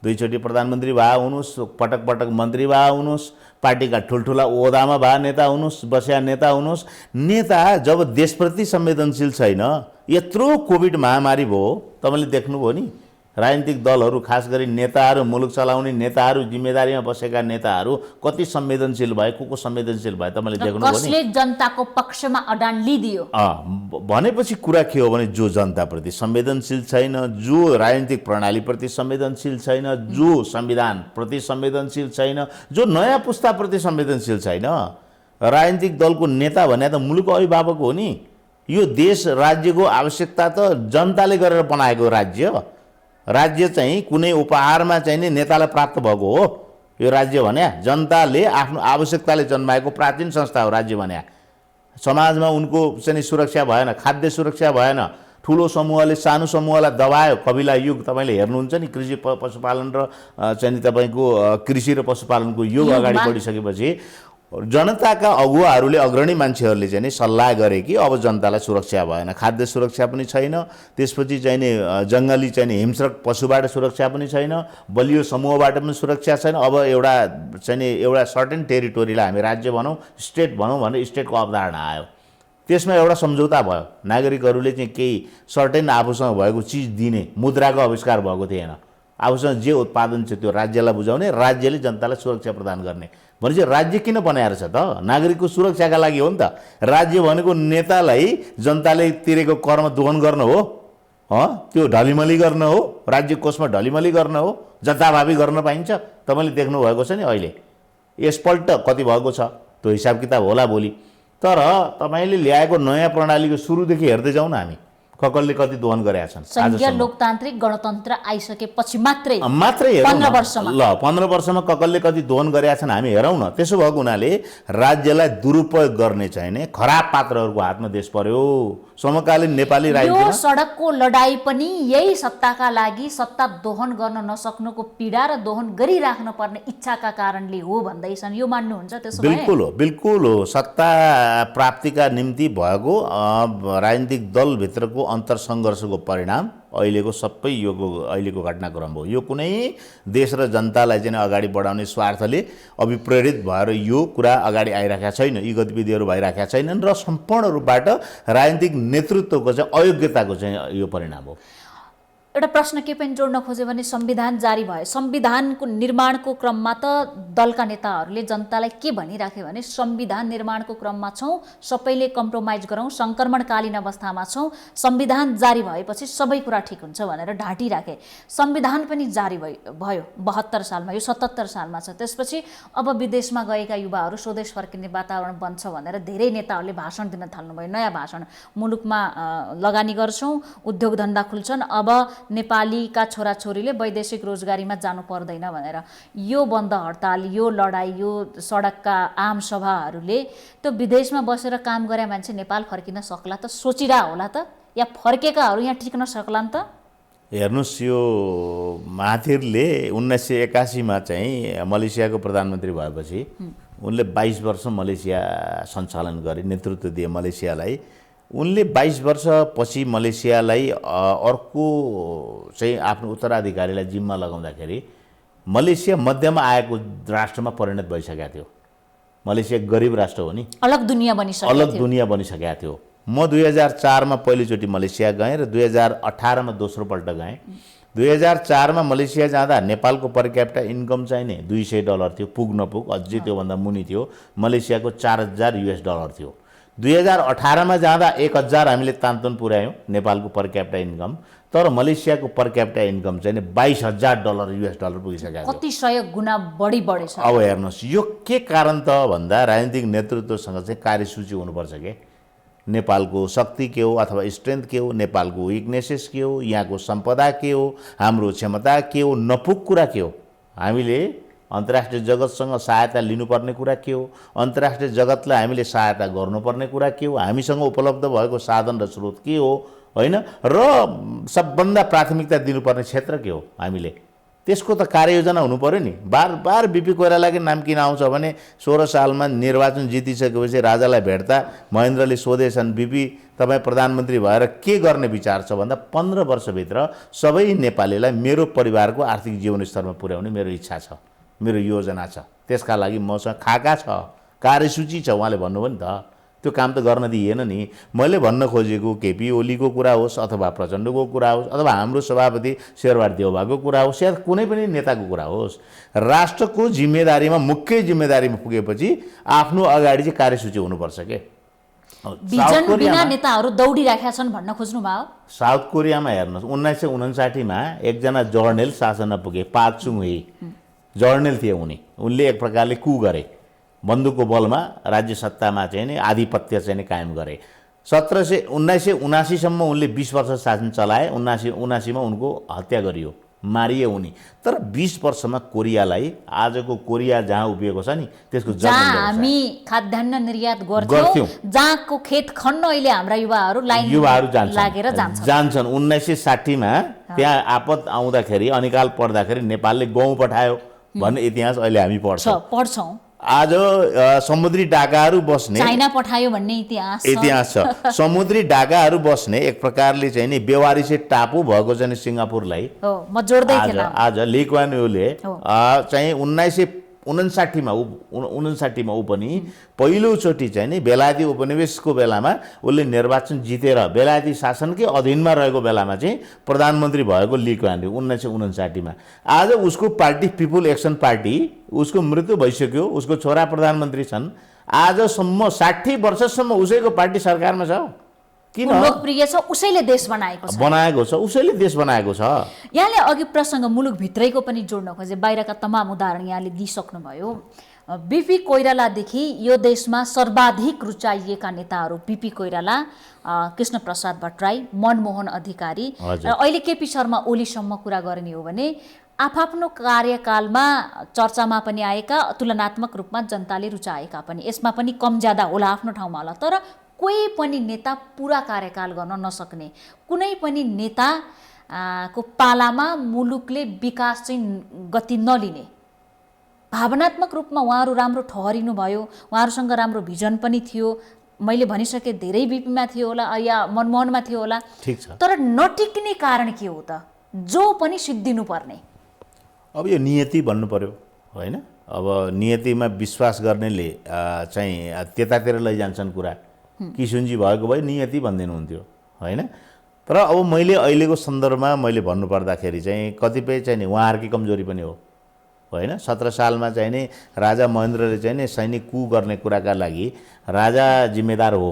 दुईचोटि प्रधानमन्त्री भए हुनुहोस्, पटक पटक मन्त्री भए हुनुहोस्, पार्टीका ठुल्ठुला ओहदामा भए नेता हुनुहोस्, बस्या नेता हुनुहोस्, नेता जब देशप्रति संवेदनशील छैन, यत्रो कोभिड महामारी भयो, तपाईँले देख्नुभयो नि, राजनीतिक दलहरू खास गरी नेताहरू, मुलुक चलाउने नेताहरू, जिम्मेदारीमा बसेका नेताहरू कति संवेदनशील भए, को संवेदनशील भए तपाईँले देख्नुभयो नि। कसले जनताको पक्षमा अडान लिदियो भनेपछि कुरा के हो भने जो जनताप्रति संवेदनशील छैन, जो राजनीतिक प्रणालीप्रति संवेदनशील छैन, जो संविधानप्रति संवेदनशील छैन, जो नयाँ पुस्ताप्रति संवेदनशील छैन, राजनीतिक दलको नेता भने त मुलुकको अभिभावक हो नि। यो देश राज्यको आवश्यकता त जनताले गरेर बनाएको राज्य चाहिँ कुनै उपहारमा चाहिँ नि नेतालाई प्राप्त भएको हो। यो राज्य भने जनताले आफ्नो आवश्यकताले जन्माएको प्राचीन संस्था हो राज्य भने। समाजमा उनको चाहिँ सुरक्षा भएन, खाद्य सुरक्षा भएन, ठुलो समूहले सानो समूहलाई दबायो। कबिला युग तपाईँले हेर्नुहुन्छ नि, कृषि पशुपालन र चाहिँ तपाईँको कृषि र पशुपालनको युग अगाडि बढिसकेपछि जनताका अगुवाहरूले, अग्रणी मान्छेहरूले चाहिँ नि सल्लाह गरे कि अब जनतालाई सुरक्षा भएन, खाद्य सुरक्षा पनि छैन, त्यसपछि चाहिँ नि जङ्गली चाहिँ नि हिंस्रक पशुबाट सुरक्षा पनि छैन, बलियो समूहबाट पनि सुरक्षा छैन। अब एउटा सर्टेन टेरिटोरीलाई हामी राज्य भनौँ, स्टेट भनौँ भने स्टेटको अवधारणा आयो। त्यसमा एउटा सम्झौता भयो, नागरिकहरूले चाहिँ केही सर्टेन आफूसँग भएको चिज दिने, मुद्राको आविष्कार भएको थिएन। आफूसँग जे उत्पादन छ त्यो राज्यलाई बुझाउने, राज्यले जनतालाई सुरक्षा प्रदान गर्ने। भनेपछि राज्य किन बनाएर छ त? नागरिकको सुरक्षाका लागि हो नि त। राज्य भनेको नेतालाई जनताले तिरेको करमा दोहन गर्न हो, त्यो ढलिमली गर्न हो, राज्य कोषमा ढलिमली गर्न हो, जताभावी गर्न पाइन्छ। तपाईँले देख्नुभएको छ नि अहिले यसपल्ट कति भएको छ त्यो हिसाब किताब होला भोलि। तर तपाईँले ल्याएको नयाँ प्रणालीको सुरुदेखि हेर्दै जाउँ न हामी ककलले कति दोहन गरेका छन्। संघीय लोकतान्त्रिक गणतन्त्र आइसकेपछि मात्रै हेरौँ 15 वर्षमा ल 15 वर्षमा ककलले कति दोहन गरेका छन् हामी हेरौँ न। त्यसो भएको हुनाले राज्यलाई दुरुपयोग गर्ने चाहिँ नि खराब पात्रहरूको हातमा देश पर्यो। समकालीन नेपाली यो राजनीतिमा सडकको लडाई पनि यही सत्ताका लागि सत्ता दोहन गर्न नसक्नुको पीडा र दोहन गरिराख्न पर्ने इच्छाका कारणले हो भन्दैछन्। यो मान्नुहुन्छ त्यसो भए? बिल्कुल हो। सत्ता प्राप्तिका निम्ति भएको राजनीतिक दलभित्रको अन्तरसङ्घर्षको परिणाम अहिलेको सबै अहिलेको घटनाक्रम हो। यो कुनै देश र जनतालाई चाहिँ अगाडि बढाउने स्वार्थले अभिप्रेरित भएर यो कुरा अगाडि आइरहेका छैन, यी गतिविधिहरू भइरहेका छैनन् र सम्पूर्ण रूपबाट राजनीतिक नेतृत्वको चाहिँ अयोग्यताको चाहिँ यो परिणाम हो। एउटा प्रश्न के पनि जोड्न खोज्यो भने संविधान जारी भयो, संविधानको निर्माणको क्रममा त दलका नेताहरूले जनतालाई के भनिराखे भने संविधान निर्माणको क्रममा छौँ, सबैले कम्प्रोमाइज गरौँ, सङ्क्रमणकालीन अवस्थामा छौँ, संविधान जारी भएपछि सबै कुरा ठिक हुन्छ भनेर ढाँटिराखे। संविधान पनि जारी भयो 72 सालमा, यो 77 सालमा छ। त्यसपछि अब विदेशमा गएका युवाहरू स्वदेश फर्किने वातावरण बन्छ भनेर धेरै नेताहरूले भाषण दिन थाल्नुभयो। नयाँ भाषण, मुलुकमा लगानी गर्छौँ, उद्योग धन्दा खुल्छन्, अब नेपालीका छोराछोरीले वैदेशिक रोजगारीमा जानु पर्दैन भनेर। यो बन्द हडताल, यो लडाई, यो सडकका आम सभाहरूले त्यो विदेशमा बसेर काम गरे मान्छे नेपाल फर्किन सक्ला त? सोचिरह होला त? या फर्केकाहरू यहाँ टिक्न सक्लान् त? हेर्नुहोस्, यो महाथिरले 1981मा चाहिँ मलेसियाको प्रधानमन्त्री भएपछि उनले 22 वर्ष मलेसिया सञ्चालन गरे, नेतृत्व दिए मलेसियालाई। उनले 22 वर्षपछि मलेसियालाई अर्को चाहिँ आफ्नो उत्तराधिकारीलाई जिम्मा लगाउँदाखेरि मलेसिया मध्यमा आएको राष्ट्रमा परिणत भइसकेको थियो। मलेसिया गरिब राष्ट्र हो नि, अलग दुनियाँ बनिसकेको थियो। म 2004मा पहिलोचोटि मलेसिया गएँ र 2018मा दोस्रो पल्ट गएँ। 2004मा मलेसिया जाँदा नेपालको पर क्यापिटा इन्कम चाहिँ नि $200 थियो, पुग नपुग अझै त्योभन्दा मुनि थियो। मलेसियाको $4000 थियो। 2018मा जाँदा 1000 हामीले तानतुन पुर्यायौँ नेपालको पर क्यापिटा इन्कम, तर मलेसियाको पर क्यापिटा इन्कम चाहिँ $22000 पुगिसकेको थियो। कति सय गुणा बढी बढेछ। अब हेर्नुहोस्, यो के कारण त भन्दा राजनीतिक नेतृत्वसँग चाहिँ कार्यसूची हुनुपर्छ के। नेपालको शक्ति के हो अथवा स्ट्रेन्थ के हो, नेपालको विकनेसेस के हो, यहाँको सम्पदा के हो, हाम्रो क्षमता के हो, नपुग कुरा के हो, हामीले अन्तर्राष्ट्रिय जगतसँग सहायता लिनुपर्ने कुरा के हो, अन्तर्राष्ट्रिय जगतलाई हामीले सहायता गर्नुपर्ने कुरा के हो, हामीसँग उपलब्ध भएको साधन र स्रोत के हो, होइन, र सबभन्दा प्राथमिकता दिनुपर्ने क्षेत्र के हो, हामीले त्यसको त कार्ययोजना हुनु पर्यो नि। बार बार बिपी कोइरालाको नाम किन आउँछ भने 16 सालमा निर्वाचन जितिसकेपछि राजालाई भेट्दा महेन्द्रले सोधेछन्, बिपी तपाईँ प्रधानमन्त्री भएर के गर्ने विचार छ भन्दा 15 वर्षभित्र सबै नेपालीलाई मेरो परिवारको आर्थिक जीवनस्तरमा पुर्याउने मेरो इच्छा छ, मेरो योजना छ, त्यसका लागि मसँग खाका छ, कार्यसूची छ। उहाँले भन्नुभयो नि त, त्यो काम त गर्न दिएन नि। मैले भन्न खोजेको केपी ओलीको कुरा होस् अथवा प्रचण्डको कुरा होस् अथवा हाम्रो सभापति शेरबहादुर देउवाको कुरा होस् या कुनै पनि नेताको कुरा होस्, राष्ट्रको जिम्मेदारीमा मुख्य जिम्मेदारीमा पुगेपछि आफ्नो अगाडि चाहिँ कार्यसूची हुनुपर्छ के। बिना नेताहरू दौडिराखेका छन् भन्न खोज्नु भयो। साउथ कोरियामा हेर्नुहोस्, 1959मा एकजना जर्नल शासनमा पुगे, पाक चुङ हे जर्नल थिए उनले एक प्रकारले कु गरे, बन्दुकको बलमा राज्य सत्तामा चाहिँ नि आधिपत्य चाहिँ नि कायम गरे। 1979सम्म उनले 20 वर्ष शासन चलाए। 1979मा उनको हत्या गरियो, मारिए उनी। तर 20 वर्षमा कोरियालाई आजको कोरिया जहाँ उभिएको छ नि त्यसको जहाँ हामी खाद्यान्न निर्यात गर्थ्यौँ, जहाँको खेत खन्न अहिले हाम्रा युवाहरू लागेर जान्छन्। 1960मा त्यहाँ आपत आउँदाखेरि अनिकाल पर्दाखेरि नेपालले गहुँ पठायो भन्ने इतिहास अहिले हामी पढ्छौँ। आज समुद्री डाकाहरू बस्ने चाइना पठायो भन्ने इतिहास छ। समुद्री डाकाहरू बस्ने एक प्रकारले चाहिँ नि बेवारिसे टापु भएको चाहिँ सिङ्गापुरलाई आज ली कुआन यूले चाहिँ 1959मा ऊ पनि पहिलोचोटि चाहिँ नि बेलायती उपनिवेशको बेलामा उसले निर्वाचन जितेर बेलायती शासनकै अधीनमा रहेको बेलामा चाहिँ प्रधानमन्त्री भएको ली कुआन यू 1959मा। आज उसको पार्टी पिपुल एक्सन पार्टी, उसको मृत्यु भइसक्यो, उसको छोरा प्रधानमन्त्री छन्। आजसम्म 60 वर्षसम्म उसैको पार्टी सरकारमा छ। किन लोकप्रिय छ उसैले देश बनाएको छ बनाएको छ, उसैले देश बनाएको छ। यहाँले अघि प्रसङ्ग मुलुकभित्रैको पनि जोड्न खोजे, बाहिरका तमाम उदाहरण यहाँले दिइसक्नुभयो। बिपी कोइरालादेखि यो देशमा सर्वाधिक रुचाइएका नेताहरू बिपी कोइराला, कृष्ण प्रसाद भट्टराई, मनमोहन अधिकारी र अहिले केपी शर्मा ओलीसम्म कुरा गर्ने हो भने आफ्नो कार्यकालमा चर्चामा पनि आएका, तुलनात्मक रूपमा जनताले रुचाएका पनि, यसमा पनि कम ज्यादा होला आफ्नो ठाउँमा होला, तर कोही पनि नेता पुरा कार्यकाल गर्न नसक्ने, कुनै पनि नेता को पालामा मुलुकले विकास चाहिँ गति नलिने, भावनात्मक रूपमा उहाँहरू राम्रो ठहरिनु भयो, उहाँहरूसँग राम्रो भिजन पनि थियो, मैले भनिसकेँ धेरै बिपीमा थियो होला या मनमोहनमा थियो होला, ठिक छ। तर नटिक्ने कारण के हो त? जो पनि सिद्धिनु पर्ने, अब यो नियति भन्नु पर्यो होइन। अब नियतिमा विश्वास गर्नेले चाहिँ त्यतातिर लैजान्छन् कुरा। किशुनजी भएको भए नियति भनिदिनुहुन्थ्यो होइन। तर अब मैले अहिलेको सन्दर्भमा मैले भन्नुपर्दाखेरि चाहिँ कतिपय चाहिँ नि उहाँहरूकै कमजोरी पनि हो होइन। 17 सालमा चाहिँ नि राजा महेन्द्रले चाहिँ नि सैनिक कु गर्ने कुराका लागि राजा जिम्मेदार हो,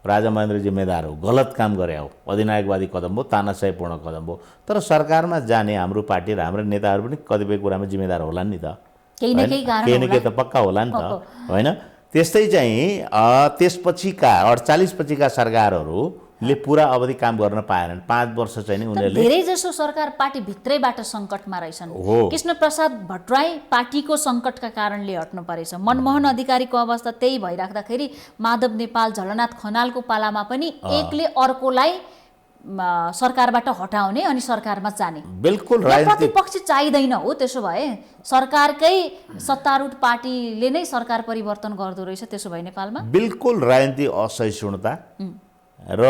राजा महेन्द्र जिम्मेदार हो, गलत काम गरे हो, अधिनायकवादी कदम हो, तानाशाहीपूर्ण कदम हो। तर सरकारमा जाने हाम्रो पार्टी र हाम्रो नेताहरू पनि कतिपय कुरामा जिम्मेदार होला नि त, केही न केही त पक्का होला नि त होइन। त्यस्तै चाहिँ त्यसपछिका 48 पछिका सरकारहरूले पुरा अवधि काम गर्न पाएनन्। 5 वर्ष चाहिँ नि उनीहरूले धेरै जसो सरकार पार्टी भित्रैबाट सङ्कटमा रहेछन्। कृष्ण प्रसाद भट्टराई पार्टीको सङ्कटका कारणले हट्नु परेछ। मनमोहन अधिकारीको अवस्था त्यही भइराख्दाखेरि माधव नेपाल, झलनाथ खनालको पालामा पनि एकले अर्कोलाई सरकारबाट हटाउने अनि सरकारमा जाने। बिल्कुल प्रतिपक्ष चाहिँदैन हो। त्यसो भए सरकारकै सत्तारूढ पार्टीले नै सरकार परिवर्तन गर्दो रहेछ। त्यसो भए नेपालमा बिल्कुल राजनीतिक असहिष्णुता र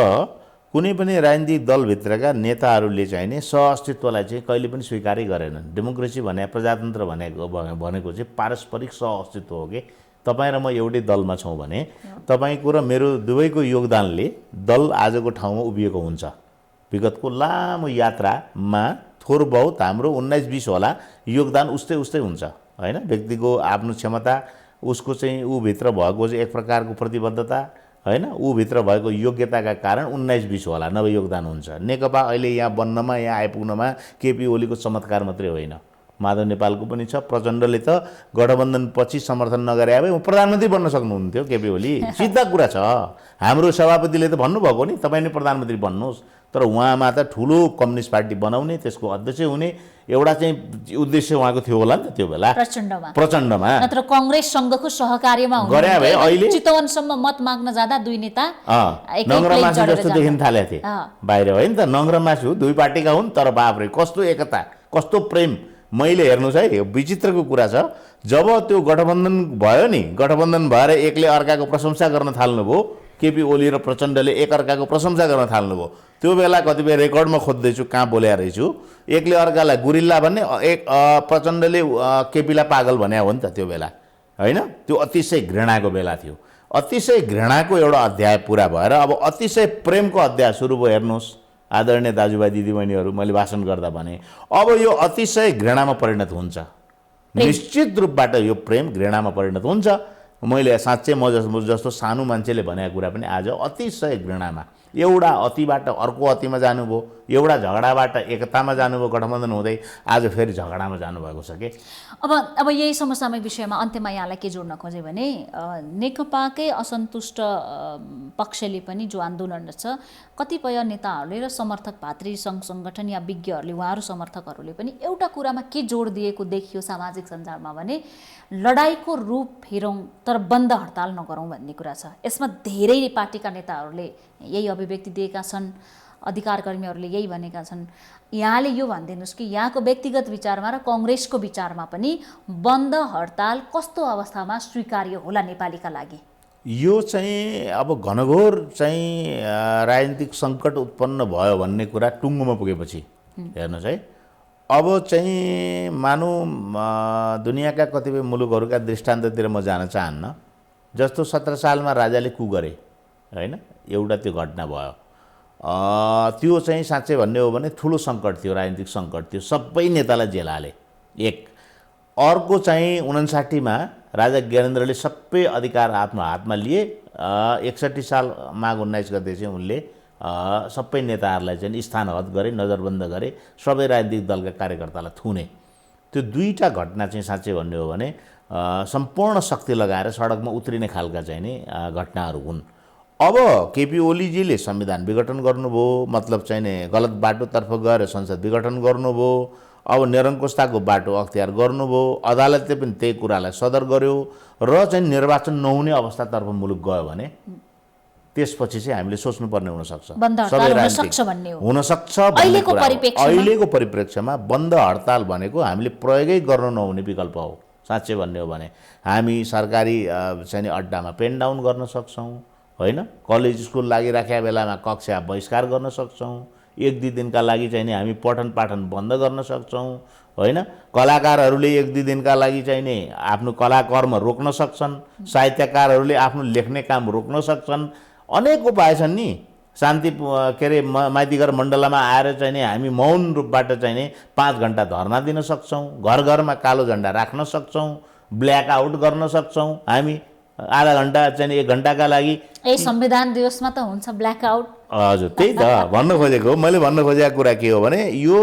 कुनै पनि राजनीतिक दलभित्रका नेताहरूले चाहिँ नि सहअस्तित्वलाई चाहिँ कहिले पनि स्वीकारै गरेनन्। डेमोक्रेसी भने, प्रजातन्त्र भनेको चाहिँ पारस्परिक सहअस्तित्व हो कि तपाईँ र म एउटै दलमा छौँ भने तपाईँको र मेरो दुवैको योगदानले दल आजको ठाउँमा उभिएको हुन्छ। विगतको लामो यात्रामा थोर बहुत हाम्रो 19-20 होला योगदान उस्तै हुन्छ होइन। व्यक्तिको आफ्नो क्षमता, उसको चाहिँ ऊभित्र भएको चाहिँ एक प्रकारको प्रतिबद्धता होइन, ऊभित्र भएको योग्यताका कारण 19-20 होला नभए योगदान हुन्छ। नेकपा अहिले यहाँ बन्नमा, यहाँ आइपुग्नमा केपी ओलीको चमत्कार मात्रै होइन, माधव नेपालको पनि छ। प्रचण्डले त गठबन्धन पछि समर्थन नगरे भए प्रधानमन्त्री बन्न सक्नुहुन्थ्यो केपी ओली, सिधा कुरा छ। हाम्रो सभापतिले त भन्नुभएको नि तपाईँ नै प्रधानमन्त्री बन्नुहोस्, तर उहाँमा त ठुलो कम्युनिस्ट पार्टी बनाउने, त्यसको अध्यक्ष हुने एउटा चाहिँ उद्देश्य उहाँको थियो होला नि त त्यो बेला प्रचण्डमा। नत्र कङ्ग्रेससँगको सहकार्यमा गरे भए अहिले चितवनसम्म मत माग्न जाँदा दुई नेता नङ्ग्रा मासु जस्तो देखिन थालेको थिए बाहिर होइन त। नङ्ग्रा मासु दुई पार्टीका हुन् तर बाफ्रे कस्तो एकता, कस्तो प्रेम। मैले हेर्नुहोस् है, विचित्रको कुरा छ, जब त्यो गठबन्धन भयो नि, गठबन्धन भएर एकले अर्काको प्रशंसा गर्न थाल्नुभयो, केपी ओली र प्रचण्डले एकअर्काको प्रशंसा गर्न थाल्नुभयो, त्यो बेला कतिपय रेकर्डमा खोज्दैछु कहाँ बोल्या रहेछु, एकले अर्कालाई गुरिल्ला भन्ने, एक प्रचण्डले केपीलाई पागल भन्या हो नि त त्यो बेला होइन। त्यो अतिशय घृणाको बेला थियो। अतिशय घृणाको एउटा अध्याय पुरा भएर अब अतिशय प्रेमको अध्याय सुरु भयो। हेर्नुहोस् आदरणीय दाजुभाइ दिदीबहिनीहरू, मैले भाषण गर्दा भने अब यो अतिशय घृणामा परिणत हुन्छ। निश्चित रूपबाट यो प्रेम घृणामा परिणत हुन्छ। मैले साँच्चै म जस्तो सानो मान्छेले भनेको कुरा पनि आज अतिशय घृणामा, एउटा अतिबाट अर्को अतिमा जानुभयो, एउटा झगडाबाट एकतामा जानुभयो गठबन्धन हुँदै, आज फेरि झगडामा जानुभएको छ कि। अब यही समसामयिक विषयमा अन्त्यमा यहाँलाई के जोड्न खोजेँ भने नेकपाकै असन्तुष्ट पक्षले पनि जो आन्दोलन छ, कतिपय नेताहरूले र समर्थक भातृ सङ्घ सङ्गठन या विज्ञहरूले, उहाँहरू समर्थकहरूले पनि एउटा कुरामा के जोड दिएको देखियो सामाजिक सञ्जालमा भने लडाइँको रूप हेरौँ तर बन्द हडताल नगरौँ भन्ने कुरा छ। यसमा धेरै पार्टीका नेताहरूले यही अभिव्यक्ति दिएका छन्, अधिकारकर्मीहरूले यही भनेका छन्। यहाँले यो भनिदिनुहोस् कि यहाँको व्यक्तिगत विचारमा र कङ्ग्रेसको विचारमा पनि बन्द हडताल कस्तो अवस्थामा स्वीकार्य होला नेपालीका लागि? यो चाहिँ अब घनघोर चाहिँ राजनीतिक सङ्कट उत्पन्न भयो भन्ने कुरा टुङ्गोमा पुगेपछि हेर्नुहोस् है, अब चाहिँ मानौँ दुनियाँका कतिपय मुलुकहरूका दृष्टान्ततिर म जान चाहन्न। जस्तो 17 सालमा राजाले कु गरे होइन, एउटा त्यो घटना भयो। त्यो चाहिँ साँच्चै भन्ने हो भने ठुलो सङ्कट थियो, राजनीतिक सङ्कट थियो, सबै नेतालाई जेल हाले। एक अर्को चाहिँ 59 मा राजा ज्ञानेन्द्रले सबै अधिकार आफ्नो हातमा लिए 61 साल माघ 19 गते चाहिँ उनले सबै नेताहरूलाई चाहिँ स्थान हद गरे, नजरबन्द गरे, सबै राजनीतिक दलका कार्यकर्तालाई थुने। त्यो दुईटा घटना चाहिँ साँच्चै भन्ने हो भने सम्पूर्ण शक्ति लगाएर सडकमा उत्रिने खालका चाहिँ नि घटनाहरू हुन्। अब केपी ओलीजीले संविधान विघटन गर्नुभयो, मतलब चाहिँ नि गलत बाटोतर्फ गएर संसद विघटन गर्नुभयो, अब निरङ्कुशताको बाटो अख्तियार गर्नुभयो, अदालतले पनि त्यही कुरालाई सदर गर्यो र चाहिँ निर्वाचन नहुने अवस्थातर्फ मुलुक गयो भने त्यसपछि चाहिँ हामीले सोच्नुपर्ने हुनसक्छ। हुनसक्छ अहिलेको परिप्रेक्ष्यमा बन्द हडताल भनेको हामीले प्रयोगै गर्न नहुने विकल्प हो। साँच्चै भन्ने हो भने हामी सरकारी चाहिँ अड्डामा पेन डाउन गर्न सक्छौँ, होइन, कलेज स्कुल लागिराखेका बेलामा कक्षा बहिष्कार गर्न सक्छौँ, 1-2 दिनका लागि चाहिँ नि हामी पठन पाठन बन्द गर्न सक्छौँ, होइन, कलाकारहरूले 1-2 दिनका लागि चाहिँ नि आफ्नो कलाकर्म रोक्न सक्छन्, साहित्यकारहरूले आफ्नो लेख्ने काम रोक्न सक्छन्। अनेक उपाय छन् नि। शान्ति के अरे माइतीघर मण्डलामा आएर चाहिँ नि हामी मौन रूपबाट चाहिँ नि 5 घन्टा धर्ना दिन सक्छौँ, घर घरमा कालो झन्डा राख्न सक्छौँ, ब्ल्याक आउट गर्न सक्छौँ, हामी आधा घन्टा चाहिँ 1 घन्टाका लागि। संविधान दिवसमा त हुन्छ ब्ल्याक आउट। हजुर, त्यही त भन्न खोजेको। मैले भन्न खोजेको कुरा के हो भने यो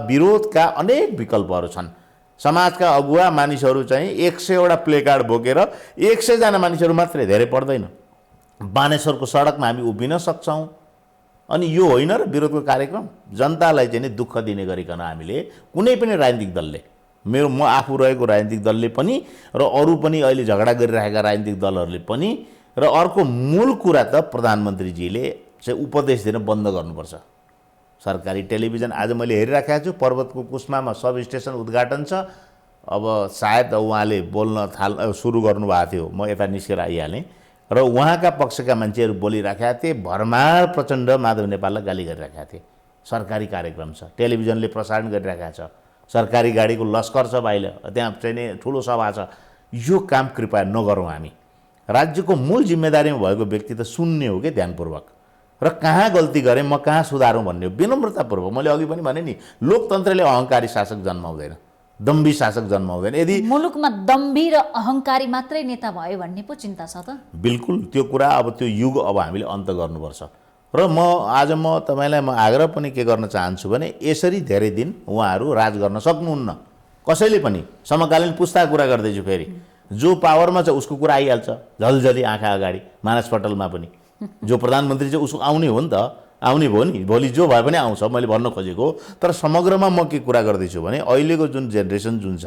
विरोधका अनेक विकल्पहरू छन्। समाजका अगुवा मानिसहरू चाहिँ 100वटा प्ले कार्ड बोकेर 100 जना मानिसहरू मात्रै, धेरै पर्दैन, बानेश्वरको सडकमा हामी उभिन सक्छौँ। अनि यो होइन र विरोधको कार्यक्रम जनतालाई चाहिँ नि दुःख दिने गरिकन हामीले कुनै पनि राजनीतिक दलले, म आफू रहेको राजनीतिक दलले पनि र अरू पनि अहिले झगडा गरिरहेका राजनीतिक दलहरूले पनि, र अर्को मूल कुरा त प्रधानमन्त्रीजीले चाहिँ उपदेश दिन बन्द गर्नुपर्छ। सरकारी टेलिभिजन आज मैले हेरिराखेको छु, पर्वतको कुस्मामा सब स्टेसन उद्घाटन छ। अब सायद उहाँले बोल्न सुरु गर्नुभएको थियो, म यता निस्केर आइहालेँ, र उहाँका पक्षका मान्छेहरू बोलिराखेका थिए। भरमार प्रचण्ड माधव नेपाललाई गाली गरिरहेका थिए। सरकारी कार्यक्रम छ, टेलिभिजनले प्रसारण गरिरहेका छ, सरकारी गाडीको लस्कर छ बाहिर, त्यहाँ चाहिँ ठुलो सभा छ। यो काम कृपया नगरौँ। हामी राज्यको मूल जिम्मेदारीमा भएको व्यक्ति त सुन्ने हो कि ध्यानपूर्वक, र कहाँ गल्ती गरेँ, म कहाँ सुधारौँ भन्ने हो विनम्रतापूर्वक। मैले अघि पनि भने नि, लोकतन्त्रले अहङ्कारी शासक जन्माउँदैन, दम्भी शासक जन्माउँदैन। यदि मुलुकमा दम्भी र अहङ्कारी मात्रै नेता भयो भन्ने पो चिन्ता छ त। बिल्कुल त्यो कुरा, अब त्यो युग अब हामीले अन्त गर्नुपर्छ। र आज म तपाईँलाई आग्रह पनि के गर्न चाहन्छु भने यसरी धेरै दिन उहाँहरू राज गर्न सक्नुहुन्न। कसैले पनि समकालीन पुस्ताको कुरा गर्दैछु, फेरि जो पावरमा छ उसको कुरा आइहाल्छ झलझली आँखा अगाडि। मानस पटलमा पनि जो प्रधानमन्त्री चाहिँ उसको आउने हो नि त, आउने भयो नि, भोलि जो भए पनि आउँछ। मैले भन्न खोजेको तर समग्रमा म के कुरा गर्दैछु भने अहिलेको जुन जेनेरेसन जुन छ,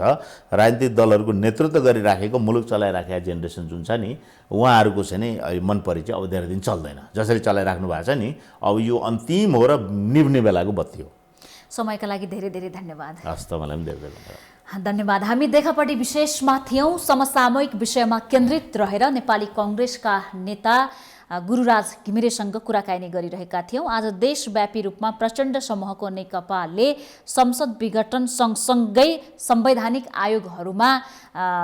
राजनीतिक दलहरूको नेतृत्व गरिराखेको, मुलुक चलाइराखेको जेनेरेसन जुन छ नि, उहाँहरूको चाहिँ नि मन परिचय अब धेरै दिन चल्दैन। जसरी चलाइराख्नु भएको छ नि, अब यो अन्तिम हो र निभ्ने बेलाको बत्ती हो। समयका लागि धेरै धेरै धन्यवाद। हस्, तपाईँलाई पनि धेरै धेरै धन्यवाद। हामी देखापट्टि विशेषमा थियौँ। समसामयिक विषयमा केन्द्रित रहेर नेपाली कङ्ग्रेसका नेता गुरुराज घिमिरेसँग कुराकानी गरिरहेका थियौँ। आज देशव्यापी रूपमा प्रचण्ड समूहको नेकपाले संसद विघटन सँगसँगै संवैधानिक आयोगहरूमा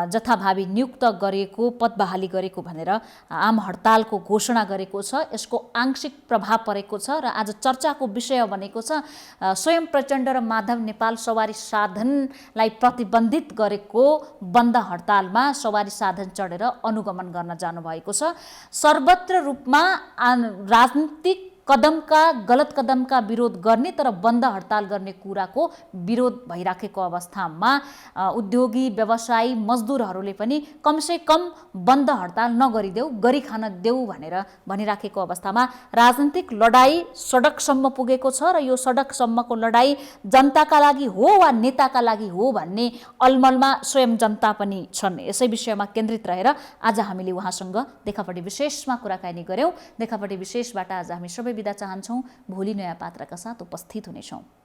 जथाभावी नियुक्त गरेको, पद बहाली गरेको भनेर आम हडतालको घोषणा गरेको छ। यसको आंशिक प्रभाव परेको छ र आज चर्चाको विषय बनेको छ स्वयं प्रचण्ड र माधव नेपाल सवारी साधनलाई प्रतिबन्धित गरेको बन्द हडतालमा सवारी साधन चढेर अनुगमन गर्न जानुभएको छ। सर्वत्र रूपमा राजनीतिक गलत कदमका विरोध गर्ने तर बन्द हडताल गर्ने कुराको विरोध भइराखेको अवस्थामा उद्योगी, व्यवसायी, मजदुरहरूले पनि कमसेकम बन्द हडताल नगरिदेऊ, गरी खान देऊ भनेर भनिराखेको अवस्थामा राजनीतिक लडाई सडकसम्म पुगेको छ र यो सडकसम्मको लडाई जनताका लागि हो वा नेताका लागि हो भन्ने अलमलमा स्वयं जनता पनि छन्। यसै विषयमा केन्द्रित रहेर आज हामीले उहाँसँग देखापट्टि विशेषमा कुराकानी गर्यौँ। देखापट्टि विशेषबाट आज हामी सबै बिदा चाहन्छौँ। भोलि नयाँ पात्रका साथ उपस्थित हुनेछौँ।